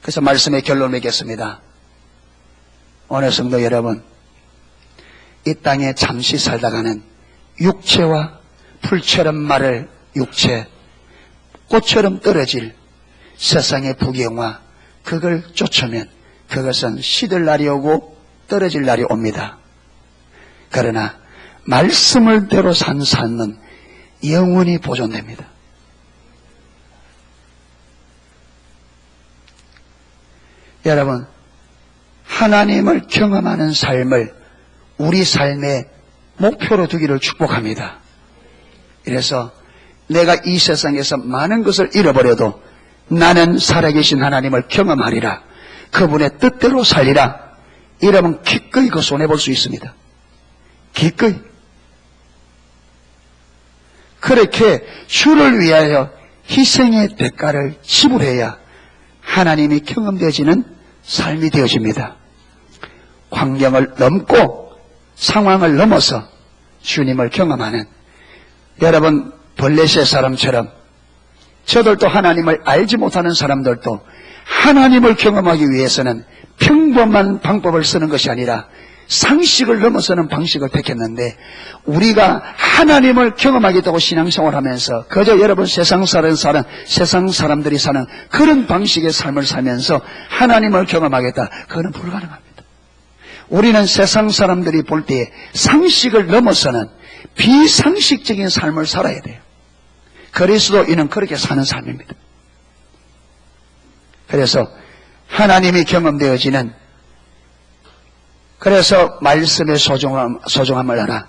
그래서 말씀의 결론을 맺겠습니다. 오늘 성도 여러분, 이 땅에 잠시 살다가는 육체와 풀처럼 마를 육체, 꽃처럼 떨어질 세상의 부경화, 그걸 쫓으면 그것은 시들 날이 오고 떨어질 날이 옵니다. 그러나 말씀을 대로 산 삶은 영원히 보존됩니다. 여러분, 하나님을 경험하는 삶을 우리 삶의 목표로 두기를 축복합니다. 이래서 내가 이 세상에서 많은 것을 잃어버려도 나는 살아계신 하나님을 경험하리라, 그분의 뜻대로 살리라, 이러면 기꺼이 그 손해볼 수 있습니다. 기꺼이. 그렇게 주를 위하여 희생의 대가를 지불해야 하나님이 경험되어지는 삶이 되어집니다. 환경을 넘고 상황을 넘어서 주님을 경험하는, 여러분, 블레셋 사람처럼 저들도 하나님을 알지 못하는 사람들도 하나님을 경험하기 위해서는 평범한 방법을 쓰는 것이 아니라 상식을 넘어서는 방식을 택했는데, 우리가 하나님을 경험하겠다고 신앙생활하면서 그저 여러분 세상 사람들이 사는 그런 방식의 삶을 살면서 하나님을 경험하겠다, 그거는 불가능합니다. 우리는 세상 사람들이 볼 때에 상식을 넘어서는 비상식적인 삶을 살아야 돼요. 그리스도인은 그렇게 사는 삶입니다. 그래서 하나님이 경험되어지는, 그래서 말씀의 소중함을 알아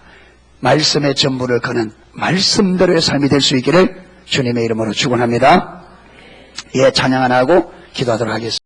말씀의 전부를 거는 말씀대로의 삶이 될 수 있기를 주님의 이름으로 축원합니다. 예, 찬양 하나 하고 기도하도록 하겠습니다.